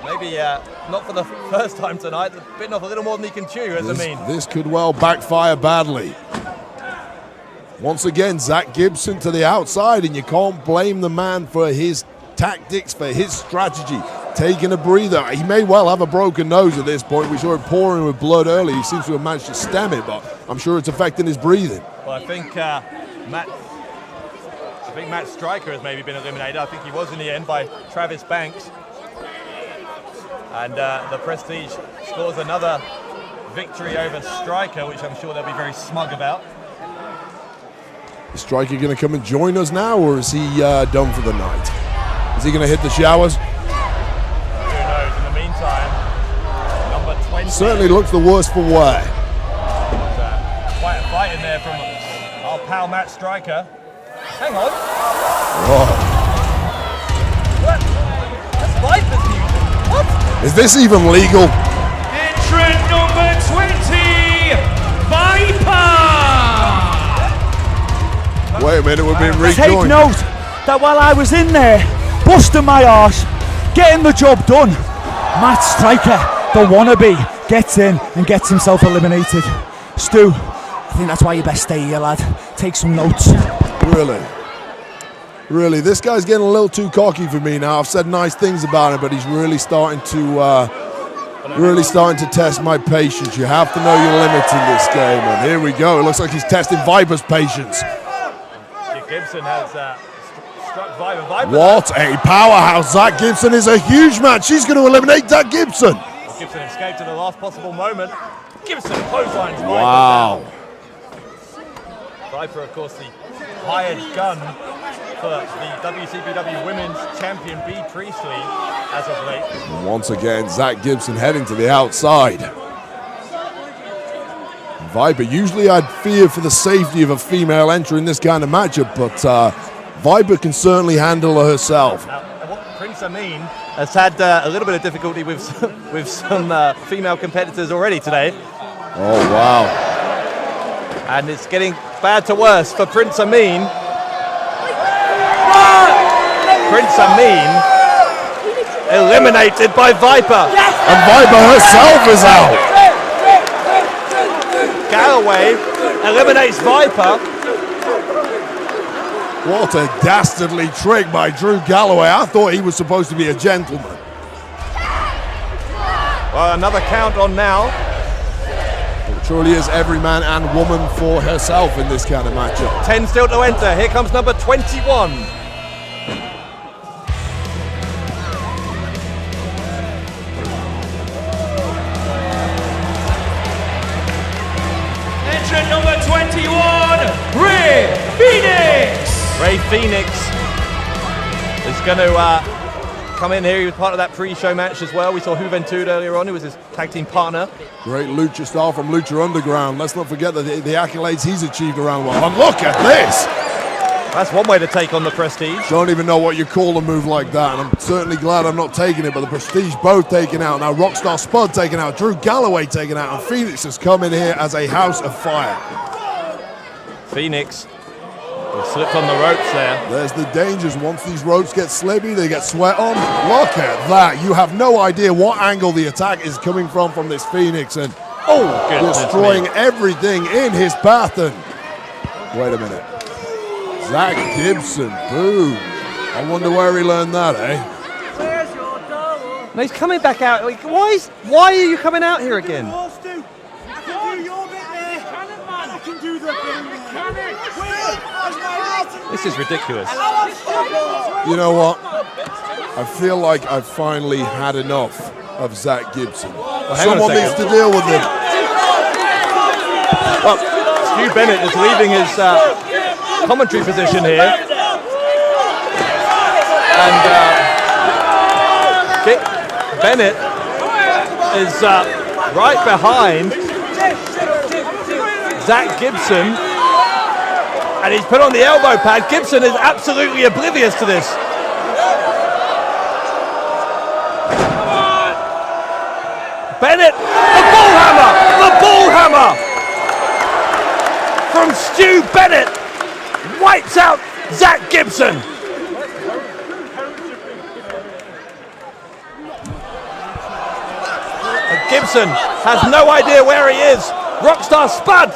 Maybe not for the first time tonight. Bitten off a little more than he can chew, as Amin. This could well backfire badly. Once again, Zack Gibson to the outside, and you can't blame the man for his tactics, for his strategy. Taking a breather. He may well have a broken nose at this point. We saw him pouring with blood early. He seems to have managed to stem it, but I'm sure it's affecting his breathing. Well, I think Matt Striker has maybe been eliminated. I think he was in the end by Travis Banks. And the Prestige scores another victory over Striker, which I'm sure they'll be very smug about. Is Striker going to come and join us now, or is he done for the night? Is he going to hit the showers? Who knows? In the meantime, number 20. Certainly looks the worst for wear. Quite a fight in there from our pal Matt Striker. Hang on. Oh. What? That's Viper's music. What? Is this even legal? Entrant number 20, Viper! Wait a minute, we're being Take rejoined. note that while I was in there, busting my arse, getting the job done, Matt Striker, the wannabe, gets in and gets himself eliminated. Stu, I think that's why you best stay here, lad. Take some notes. Really, this guy's getting a little too cocky for me now. I've said nice things about him, but he's really starting to test my patience. You have to know your limits in this game, and here we go. It looks like he's testing Viper's patience. Gibson has struck Viper. What a powerhouse! Zack Gibson is a huge man. She's going to eliminate Zack Gibson. Gibson escaped at the last possible moment. Gibson clotheslines Viper. Wow. Down. Viper, of course, the hired gun for the WCPW Women's Champion B. Priestley as of late. And once again, Zack Gibson heading to the outside. Viper, usually I'd fear for the safety of a female entering this kind of matchup, but Viper can certainly handle her herself. Now, Prince Amin has had a little bit of difficulty with some female competitors already today. Oh, wow. And it's getting bad to worse for Prince Amin. Prince Amin eliminated by Viper. And Viper herself is out. Galloway eliminates Viper. What a dastardly trick by Drew Galloway. I thought he was supposed to be a gentleman. Well, another count on now. It truly is every man and woman for herself in this kind of matchup. 10 still to enter. Here comes number 21. Entrant number 21, Rey Phoenix! Rey Phoenix is going to come in here. He was part of that pre-show match as well. We saw Juventud earlier on, who was his tag team partner. Great lucha star from Lucha Underground. Let's not forget the accolades he's achieved around the world. And look at this! That's one way to take on the Prestige. Don't even know what you call a move like that, and I'm certainly glad I'm not taking it, but the Prestige both taken out. Now Rockstar Spud taken out, Drew Galloway taken out, and Phoenix has come in here as a house of fire. Phoenix slipped on the ropes there. There's the dangers. Once these ropes get slippery, they get sweat on. Look at that. You have no idea what angle the attack is coming from this Phoenix, and destroying everything in his path. And wait a minute. Zack Gibson, boom. I wonder where he learned that, eh? No, he's coming back out. Like, why are you coming out here again? This is ridiculous. You know what? I feel like I've finally had enough of Zack Gibson. Someone needs to deal with him. Well, Stu Bennett is leaving his commentary position here. And Bennett is right behind Zack Gibson. And he's put on the elbow pad. Gibson is absolutely oblivious to this. Bennett, the bull hammer from Stu Bennett wipes out Zack Gibson. And Gibson has no idea where he is. Rockstar Spud,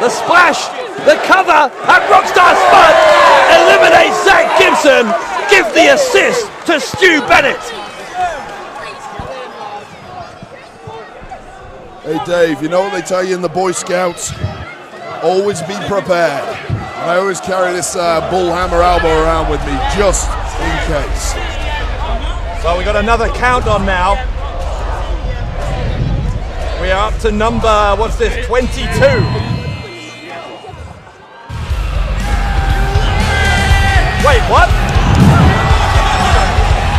the splash, the cover, and Rockstar Spud eliminates Zack Gibson. Give the assist to Stu Bennett. Hey Dave, you know what they tell you in the Boy Scouts? Always be prepared. And I always carry this bull hammer elbow around with me just in case. So we got another count on now. We are up to number, 22? Wait, what?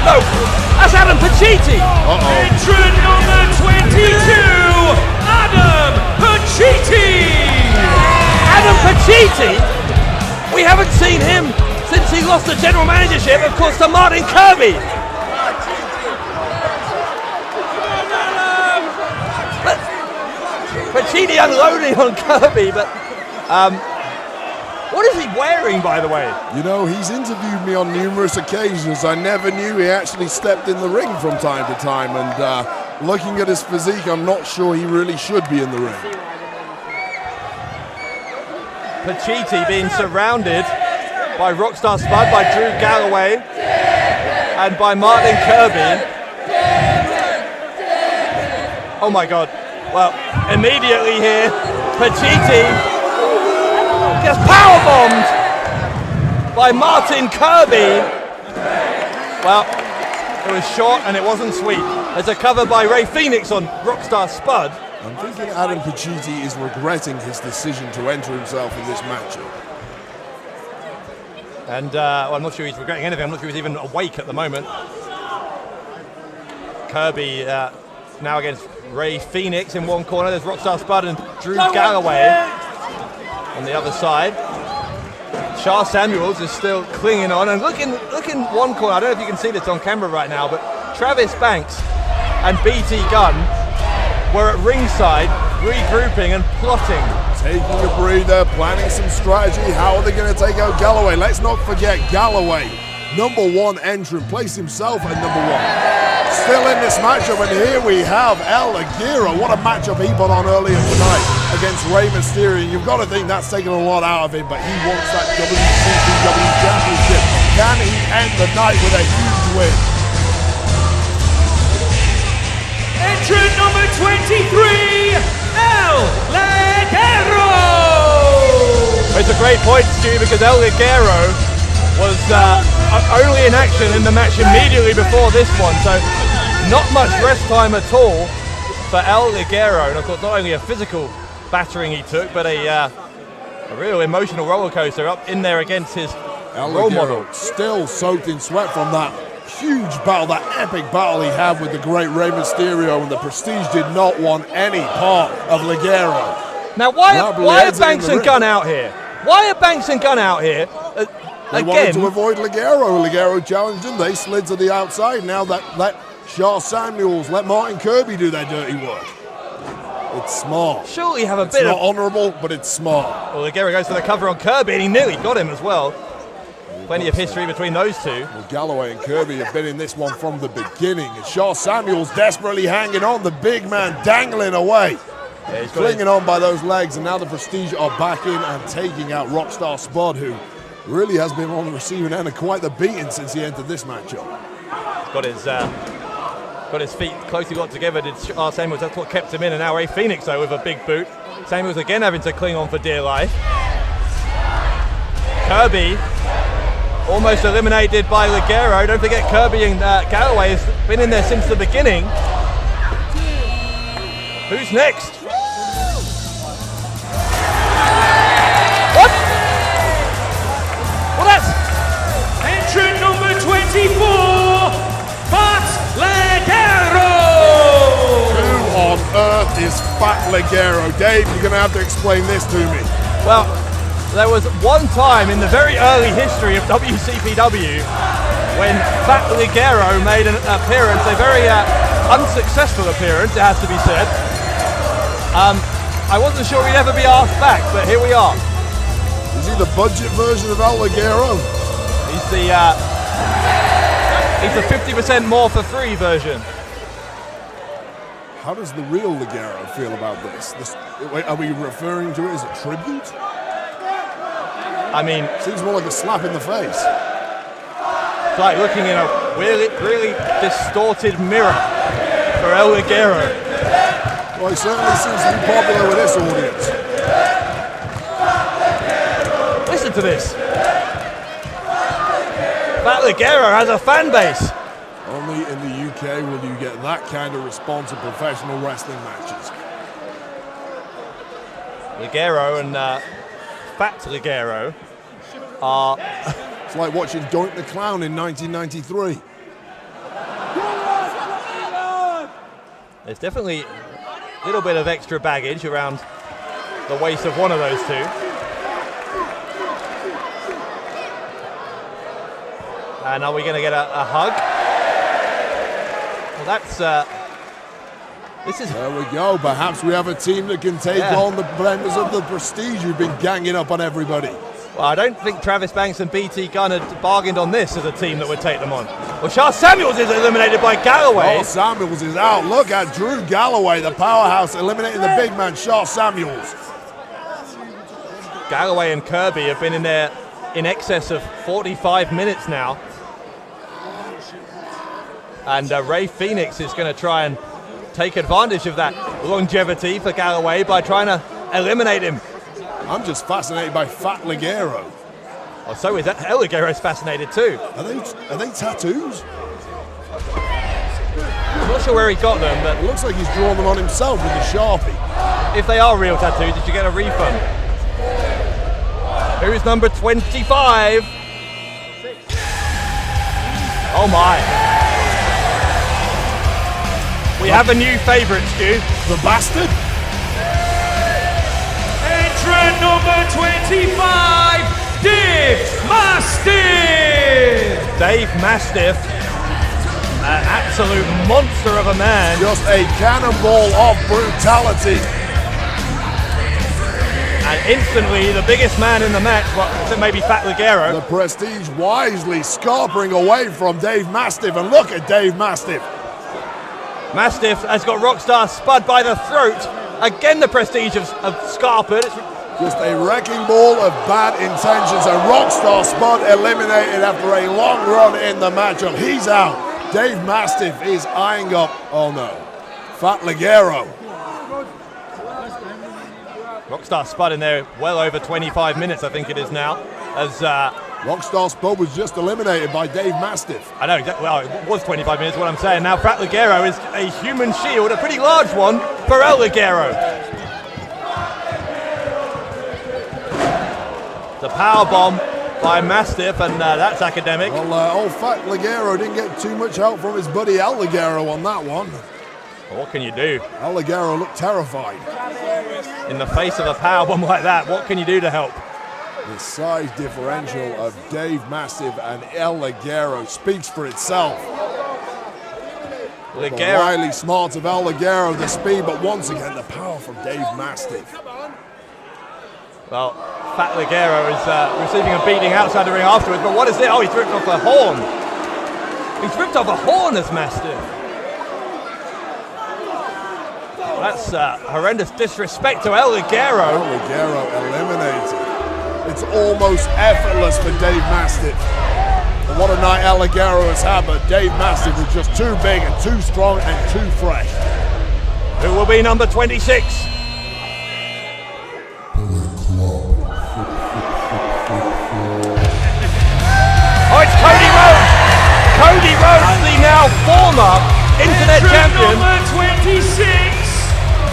No, that's Adam Pacitti. Entrant number 22, Adam Pacitti. Adam Pacitti? We haven't seen him since he lost the general managership, of course, to Martin Kirby. Pacitti unloading on Kirby, but what is he wearing, by the way? You know, he's interviewed me on numerous occasions. I never knew he actually stepped in the ring from time to time, and looking at his physique, I'm not sure he really should be in the ring. Pacitti being surrounded by Rockstar Spud, by Drew Galloway, and by Martin Kirby. Oh my God. Well, immediately here, Pacitti gets powerbombed by Martin Kirby. Well, it was short and it wasn't sweet. There's a cover by Rey Fénix on Rockstar Spud. I'm thinking Adam Pacitti is regretting his decision to enter himself in this matchup. And well, I'm not sure he's regretting anything. I'm not sure he's even awake at the moment. Kirby now against Rey Fénix in one corner. There's Rockstar Spud and Drew Galloway on the other side. Sha Samuels is still clinging on and looking one corner. I don't know if you can see this on camera right now, but Travis Banks and BT Gunn were at ringside regrouping and plotting. Taking a breather, planning some strategy. How are they going to take out Galloway? Let's not forget Galloway, #1 entrant, placed himself at #1. Still in this matchup, and here we have El Ligero. What a matchup he put on earlier tonight against Rey Mysterio. You've got to think that's taken a lot out of him, but he wants that WCPW championship. Can he end the night with a huge win? Entrant number 23, El Ligero. It's a great point, Stu, because El Ligero was only in action in the match immediately before this one, so not much rest time at all for El Ligero. And of course, not only a physical battering he took, but a real emotional roller coaster up in there against his role model. Still soaked in sweat from that huge battle, that epic battle he had with the great Rey Mysterio, and the Prestige did not want any part of Ligero. Now, why are Banks and Gunn out here? Why are Banks and Gunn out here? They wanted to avoid Ligero. Ligero challenged him. They slid to the outside. Now let Sha Samuels, let Martin Kirby do their dirty work. It's smart. Surely have a it's bit not of honourable, but it's smart. Well, Ligero goes for the cover on Kirby, and he nearly got him as well. Plenty of history between those two. Well, Galloway and Kirby have been in this one from the beginning. And Sha Samuels desperately hanging on, the big man dangling away. Yeah, he's clinging on by those legs, and now the Prestige are back in and taking out Rockstar Spud, who really has been on the receiving end of quite the beating since he entered this matchup. Got his feet closely locked together, did Sha Samuels. That's what kept him in, and now Rey Fénix, though, with a big boot. Samuels again having to cling on for dear life. Kirby almost eliminated by Ligero. Don't forget, Kirby and Galloway has been in there since the beginning. Who's next? What? Well, that's Entrant number 24, Fat Ligero. Who on earth is Fat Ligero? Dave, you're going to have to explain this to me. Well, there was one time in the very early history of WCPW when Fat Ligero made an appearance, a very unsuccessful appearance, it has to be said. I wasn't sure he'd ever be asked back, but here we are. Is he the budget version of El Ligero? He's the 50% more for free version. How does the real Ligero feel about this? Are we referring to it as a tribute? I mean, seems more like a slap in the face. It's like looking in a really distorted mirror for El Ligero. Well, he certainly seems to be popular with this audience. Listen to this. Fat Ligero has a fan base. Only in the UK will you get that kind of response in professional wrestling matches. Ligero and Fat Ligero are It's like watching Doink the Clown in 1993. There's definitely a little bit of extra baggage around the waist of one of those two. And are we going to get a hug? Well, that's... There we go. Perhaps we have a team that can take on the members of the Prestige who've been ganging up on everybody. Well, I don't think Travis Banks and BT Gunn had bargained on this as a team that would take them on. Well, Charles Samuels is eliminated by Galloway. Oh, Samuels is out. Look at Drew Galloway, the powerhouse, eliminating the big man, Charles Samuels. Galloway and Kirby have been in there in excess of 45 minutes now. And Rey Fenix is going to try and take advantage of that longevity for Galloway by trying to eliminate him. I'm just fascinated by Fat Ligero. Oh, so is that. El Ligero's fascinated too. Are they tattoos? I'm not sure where he got them, but it looks like he's drawn them on himself with a Sharpie. If they are real tattoos, did you get a refund? Who's number 25? Oh my. We have a new favourite, Stu. The Bastard? Entrant number 25, Dave Mastiff! Dave Mastiff, an absolute monster of a man. Just a cannonball of brutality. And instantly, the biggest man in the match, well, maybe Fat Ligero. The Prestige wisely scarpering away from Dave Mastiff, and look at Dave Mastiff. Mastiff has got Rockstar Spud by the throat. Again, the Prestige of scarpered. Just a wrecking ball of bad intentions, and Rockstar Spud eliminated after a long run in the matchup. He's out. Dave Mastiff is eyeing up, oh no, Fat Ligero. Rockstar Spud in there well over 25 minutes, I think it is now. As Rockstar Spud was just eliminated by Dave Mastiff. I know exactly. Well, it was 25 minutes, what I'm saying. Now Fat Ligero is a human shield, a pretty large one for El Ligero. The power bomb by Mastiff, and that's academic. Well, old Fat Ligero didn't get too much help from his buddy El Ligero on that one. Well, what can you do? El Ligero looked terrified. In the face of a power bomb like that, what can you do to help? The size differential of Dave Mastiff and El Ligero speaks for itself. The wily smarts of El Ligero, the speed, but once again the power from Dave Mastiff. Well, Fat Ligero is receiving a beating outside the ring afterwards, but what is it? Oh, he's ripped off a horn. He's ripped off a horn as Mastiff. That's horrendous disrespect to El Ligero. El Ligero eliminated. It's almost effortless for Dave Mastiff. And what a night El Ligero has had, but Dave Mastiff was just too big and too strong and too fresh. Who will be number 26? Oh, it's Cody Rhodes! Cody Rhodes, the now former Internet champion. Number 26,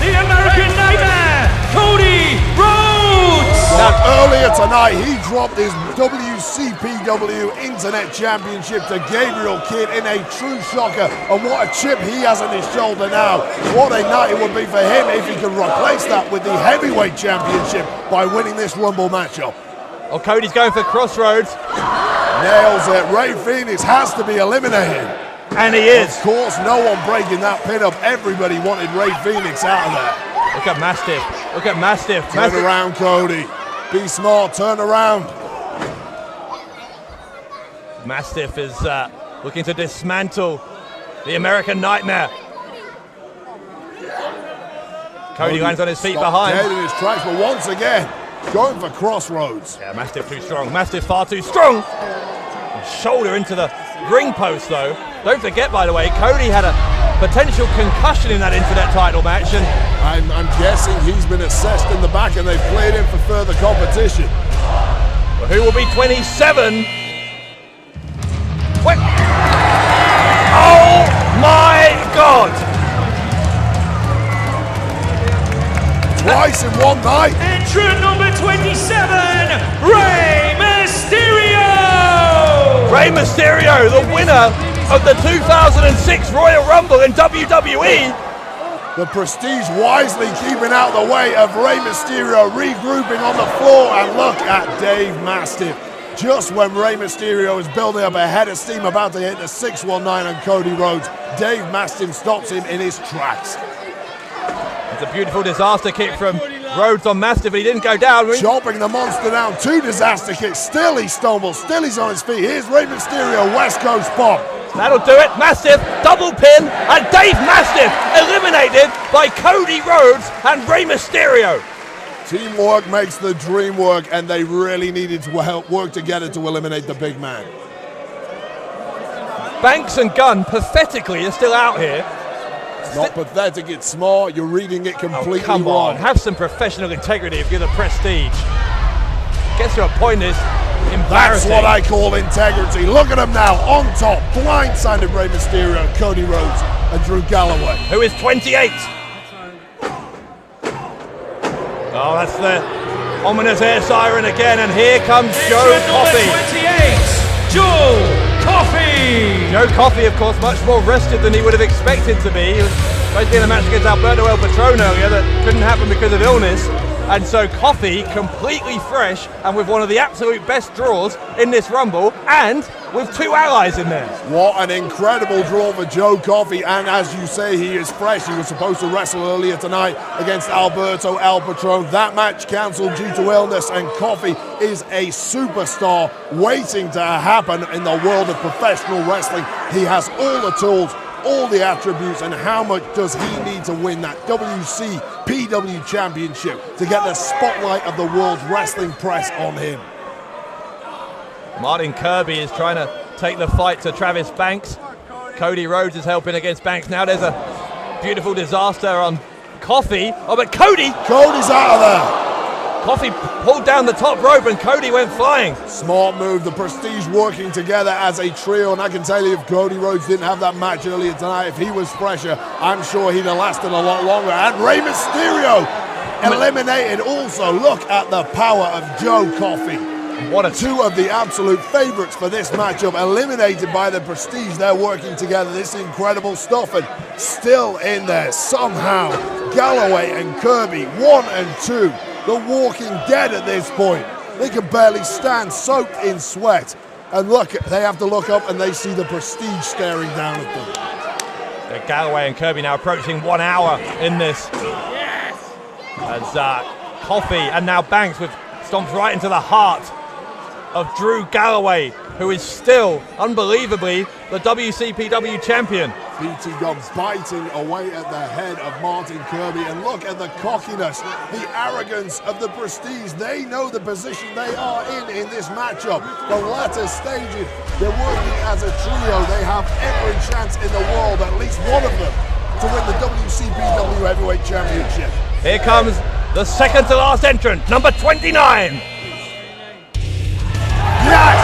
the American Nightmare, Cody Rhodes! Now, earlier tonight, he dropped his WCPW Internet Championship to Gabriel Kidd in a true shocker. And what a chip he has on his shoulder now. What a night it would be for him if he could replace that with the Heavyweight Championship by winning this Rumble matchup. Oh, Cody's going for Crossroads. Nails it. Rey Fenix has to be eliminated. And he is. Of course, no one breaking that pin up. Everybody wanted Rey Fenix out of there. Look at Mastiff. Look at Mastiff. Turn around, Cody. Be smart. Turn around. Mastiff is looking to dismantle the American Nightmare. Cody lands on his feet behind. Dead in his tracks, but once again, going for Crossroads. Yeah, Mastiff too strong. Mastiff far too strong. Shoulder into the ring post, though. Don't forget, by the way, Cody had a potential concussion in that Internet title match. And I'm guessing he's been assessed in the back and they've cleared him for further competition. Well, who will be 27? Wait. Oh my God! Twice in one night. Entrant number 27, Rey Mysterio! Rey Mysterio, the winner of the 2006 Royal Rumble in WWE. The Prestige wisely keeping out the way of Rey Mysterio, regrouping on the floor, and look at Dave Mastiff. Just when Rey Mysterio is building up a head of steam about to hit the 619 on Cody Rhodes, Dave Mastiff stops him in his tracks. It's a beautiful disaster kick from Rhodes on Mastiff, but he didn't go down. Chopping the monster down, 2 disaster kicks, still he stumbles, still he's on his feet. Here's Rey Mysterio, West Coast bomb. That'll do it. Mastiff, double pin, and Dave Mastiff eliminated by Cody Rhodes and Rey Mysterio. Teamwork makes the dream work, and they really needed to help work together to eliminate the big man. Banks and Gunn, pathetically, are still out here. It's not pathetic, it's smart. You're reading it completely come wrong. on, have some professional integrity if you're the Prestige. Gets to a point is embarrassing. That's what I call integrity. Look at him now, on top, blindsided Rey Mysterio, Cody Rhodes, and Drew Galloway. Who is 28. Oh, that's the ominous air siren again, and here comes Joe Coffey. 28, Joe Coffey. Joe Coffey, of course, much more rested than he would have expected to be. He was supposed to be in a match against Alberto El Patron earlier that couldn't happen because of illness. And so Coffey, completely fresh and with one of the absolute best draws in this Rumble, and with 2 allies in there. What an incredible draw for Joe Coffey, and as you say, he is fresh. He was supposed to wrestle earlier tonight against Alberto El Patron. That match cancelled due to illness, and Coffey is a superstar waiting to happen in the world of professional wrestling. He has all the tools, all the attributes, and how much does he need to win that WCPW championship to get the spotlight of the world's wrestling press on him? Martin Kirby is trying to take the fight to Travis Banks. Cody Rhodes is helping against Banks. Now there's a beautiful disaster on Coffey. Oh, but Cody's out of there. Coffey pulled down the top rope and Cody went flying. Smart move, the Prestige working together as a trio, and I can tell you if Cody Rhodes didn't have that match earlier tonight, if he was fresher, I'm sure he'd have lasted a lot longer. And Rey Mysterio eliminated also. Look at the power of Joe Coffey. What a 2 of the absolute favorites for this matchup eliminated by the Prestige. They're working together. This is incredible stuff, and still in there somehow Galloway and Kirby, 1 and 2. The walking dead at this point. They can barely stand, soaked in sweat. And look, they have to look up and they see the Prestige staring down at them. Galloway and Kirby now approaching 1 hour in this. Yes. As Coffey and now Banks with stomps right into the heart of Drew Galloway, who is still, unbelievably, the WCPW champion. BT Gunn biting away at the head of Martin Kirby, and look at the cockiness, the arrogance of the Prestige. They know the position they are in this matchup. The latter stages, they're working as a trio. They have every chance in the world, at least one of them, to win the WCPW Heavyweight Championship. Here comes the second to last entrant, number 29. Yes!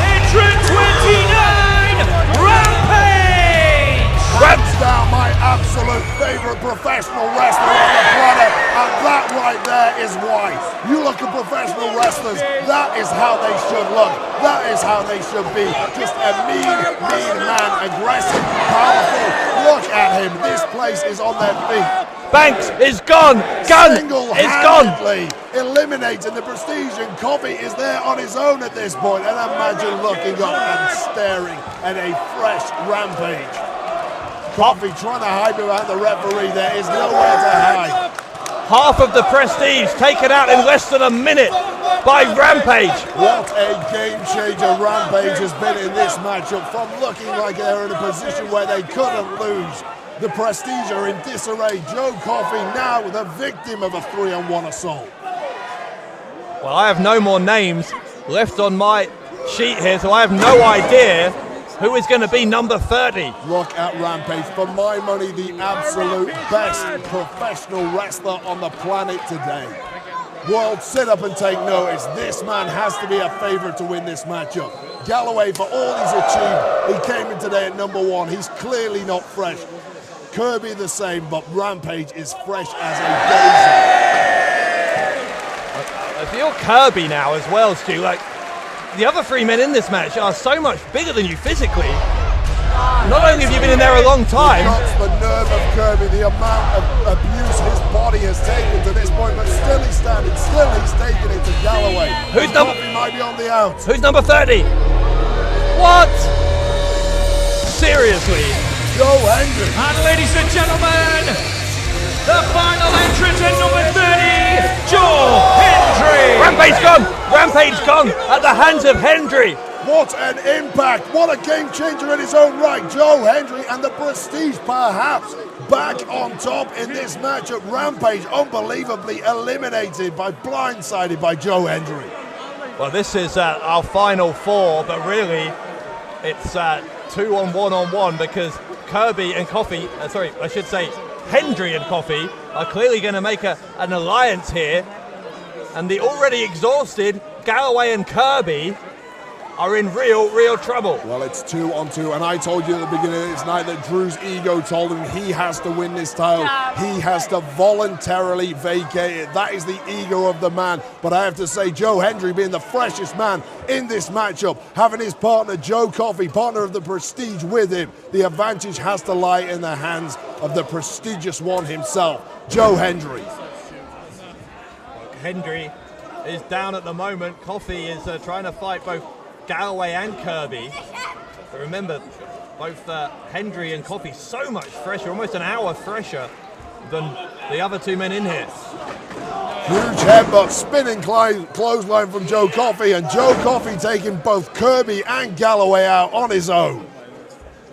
Entrant 29, Rampage! Hands down my absolute favorite professional wrestler on the planet, and that right there is why. You look at professional wrestlers, that is how they should look. That is how they should be. Just a mean man, aggressive, powerful. Look at him. This place is on their feet. Banks is gone. Gunn is gone. Eliminating the Prestige, and Coffey is there on his own at this point. And imagine looking up and staring at a fresh Rampage. Coffey trying to hide behind the referee. There is nowhere to hide. Half of the Prestige taken out in less than a minute by Rampage. What a game changer Rampage has been in this matchup, from looking like they're in a position where they couldn't lose. The Prestige are in disarray. Joe Coffey now the victim of a 3-on-1 assault. Well, I have no more names left on my sheet here, so I have no idea who is going to be number 30. Look at Rampage. For my money, the absolute best professional wrestler on the planet today. World, sit up and take notice. This man has to be a favorite to win this matchup. Galloway, for all he's achieved, he came in today at number 1. He's clearly not fresh. Kirby the same, but Rampage is fresh as a daisy. I feel Kirby now as well, Stu. Like, the other three men in this match are so much bigger than you physically. Not only have you been in there a long time. The nerve of Kirby, the amount of abuse his body has taken to this point, but still he's standing, still he's taking it to Galloway. Who's number? Might be on the out. Who's number 30? What? Seriously? Joe Hendry. And ladies and gentlemen, the final entrant at number 30, Joe Hendry. Rampage gone! Rampage gone at the hands of Hendry. What an impact! What a game changer in his own right. Joe Hendry and the Prestige perhaps back on top in this match at Rampage. Unbelievably eliminated blindsided by Joe Hendry. Well, this is our final four, but really it's 2 on 1 on 1 because Kirby and Coffey, Hendry and Coffey are clearly going to make an alliance here. And the already exhausted Galloway and Kirby are in real trouble. Well, it's 2 on 2, and I told you at the beginning of this night that Drew's ego told him he has to win this title. He has to voluntarily vacate it. That is the ego of the man. But I have to say, Joe Hendry being the freshest man in this matchup, having his partner Joe Coffey, partner of the Prestige, with him, the advantage has to lie in the hands of the prestigious one himself, Joe Hendry. Hendry is down at the moment. Coffey is trying to fight both Galloway and Kirby. But remember, both Hendry and Coffey so much fresher, almost an hour fresher than the other two men in here. Huge headbutt, spinning clothesline from Joe Coffey, and Joe Coffey taking both Kirby and Galloway out on his own.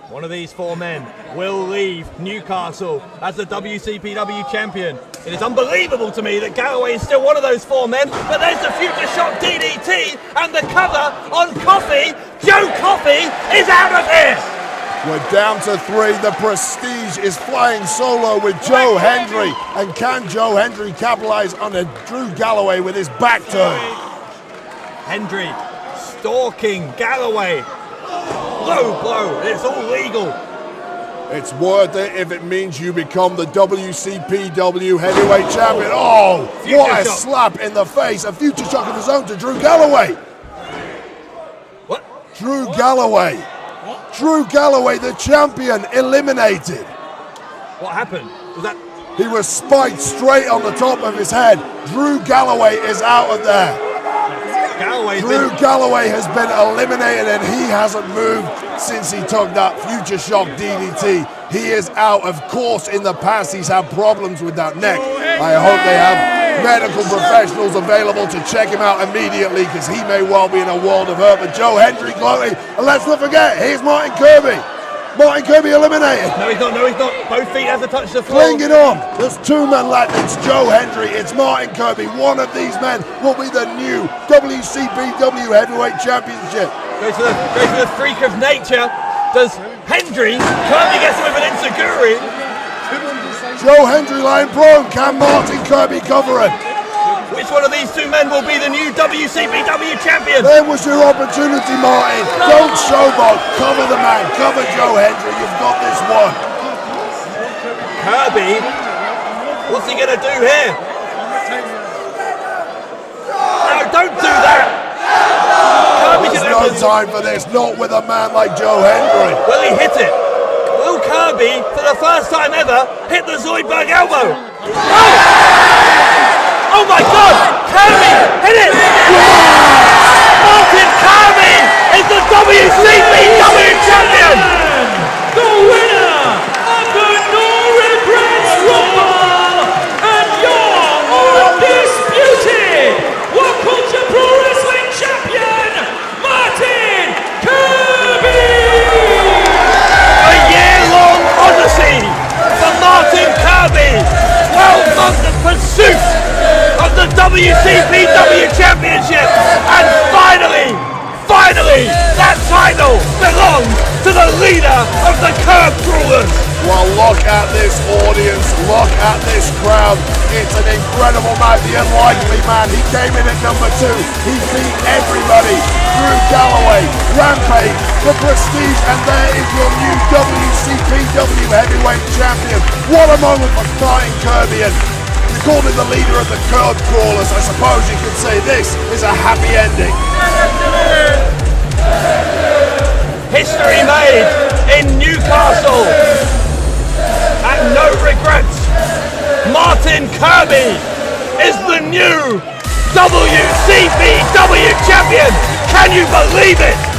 One of these four men will leave Newcastle as the WCPW champion. It is unbelievable to me that Galloway is still one of those four men, but there's the Future Shock DDT and the cover on Coffey. Joe Coffey is out of here! We're down to 3. The Prestige is flying solo with Joe Hendry. And can Joe Hendry capitalize on a Drew Galloway with his back turn? Hendry stalking Galloway. Low blow, it's all legal. It's worth it if it means you become the WCPW heavyweight champion. Oh, what a slap in the face. A future shock of his own to Drew Galloway. What? Drew Galloway. Drew Galloway, the champion, eliminated. What happened? Was that? He was spiked straight on the top of his head. Drew Galloway is out of there. Drew Galloway has been eliminated and he hasn't moved since he took that Future Shock DDT. He is out. Of course, in the past, he's had problems with that neck. I hope they have medical professionals available to check him out immediately because he may well be in a world of hurt. But Joe Hendry gloating. And let's not forget, here's Martin Kirby. Martin Kirby eliminated. No, he's not. No, he's not. Both feet have to touch the floor. Clinging on. There's 2 men left. It's Joe Hendry. It's Martin Kirby. One of these men will be the new WCPW Heavyweight Championship. Goes to the freak of nature. Does Hendry? Kirby gets him with an enziguri. Joe Hendry lying prone. Can Martin Kirby cover him? Which one of these two men will be the new WCPW champion? There was your opportunity, Martin. Don't showboat. Cover the man. Cover Joe Hendry. You've got this one. Kirby, what's he going to do here? No, don't do that. There's no time for this. Not with a man like Joe Hendry. Will he hit it? Will Kirby, for the first time ever, hit the Zoidberg elbow? Oh my God! Kirby hit it! Martin Kirby is the WCPW champion! The winner of the No Regrets Rumble and your undisputed World Culture Pro Wrestling champion, Martin Kirby! A year-long odyssey for Martin Kirby! 12 months of pursuit of the WCPW Championship, and finally, that title belongs to the leader of the Curb Crawlers. Well, look at this audience, look at this crowd. It's an incredible match. The unlikely man, he came in at number 2. He beat everybody. Drew Galloway, Rampage, the Prestige, and there is your new WCPW Heavyweight Champion. What a moment for Martin Kirby. And called him the leader of the curb crawlers. I suppose you could say this is a happy ending. History made in Newcastle. And no regrets. Martin Kirby is the new WCPW champion. Can you believe it?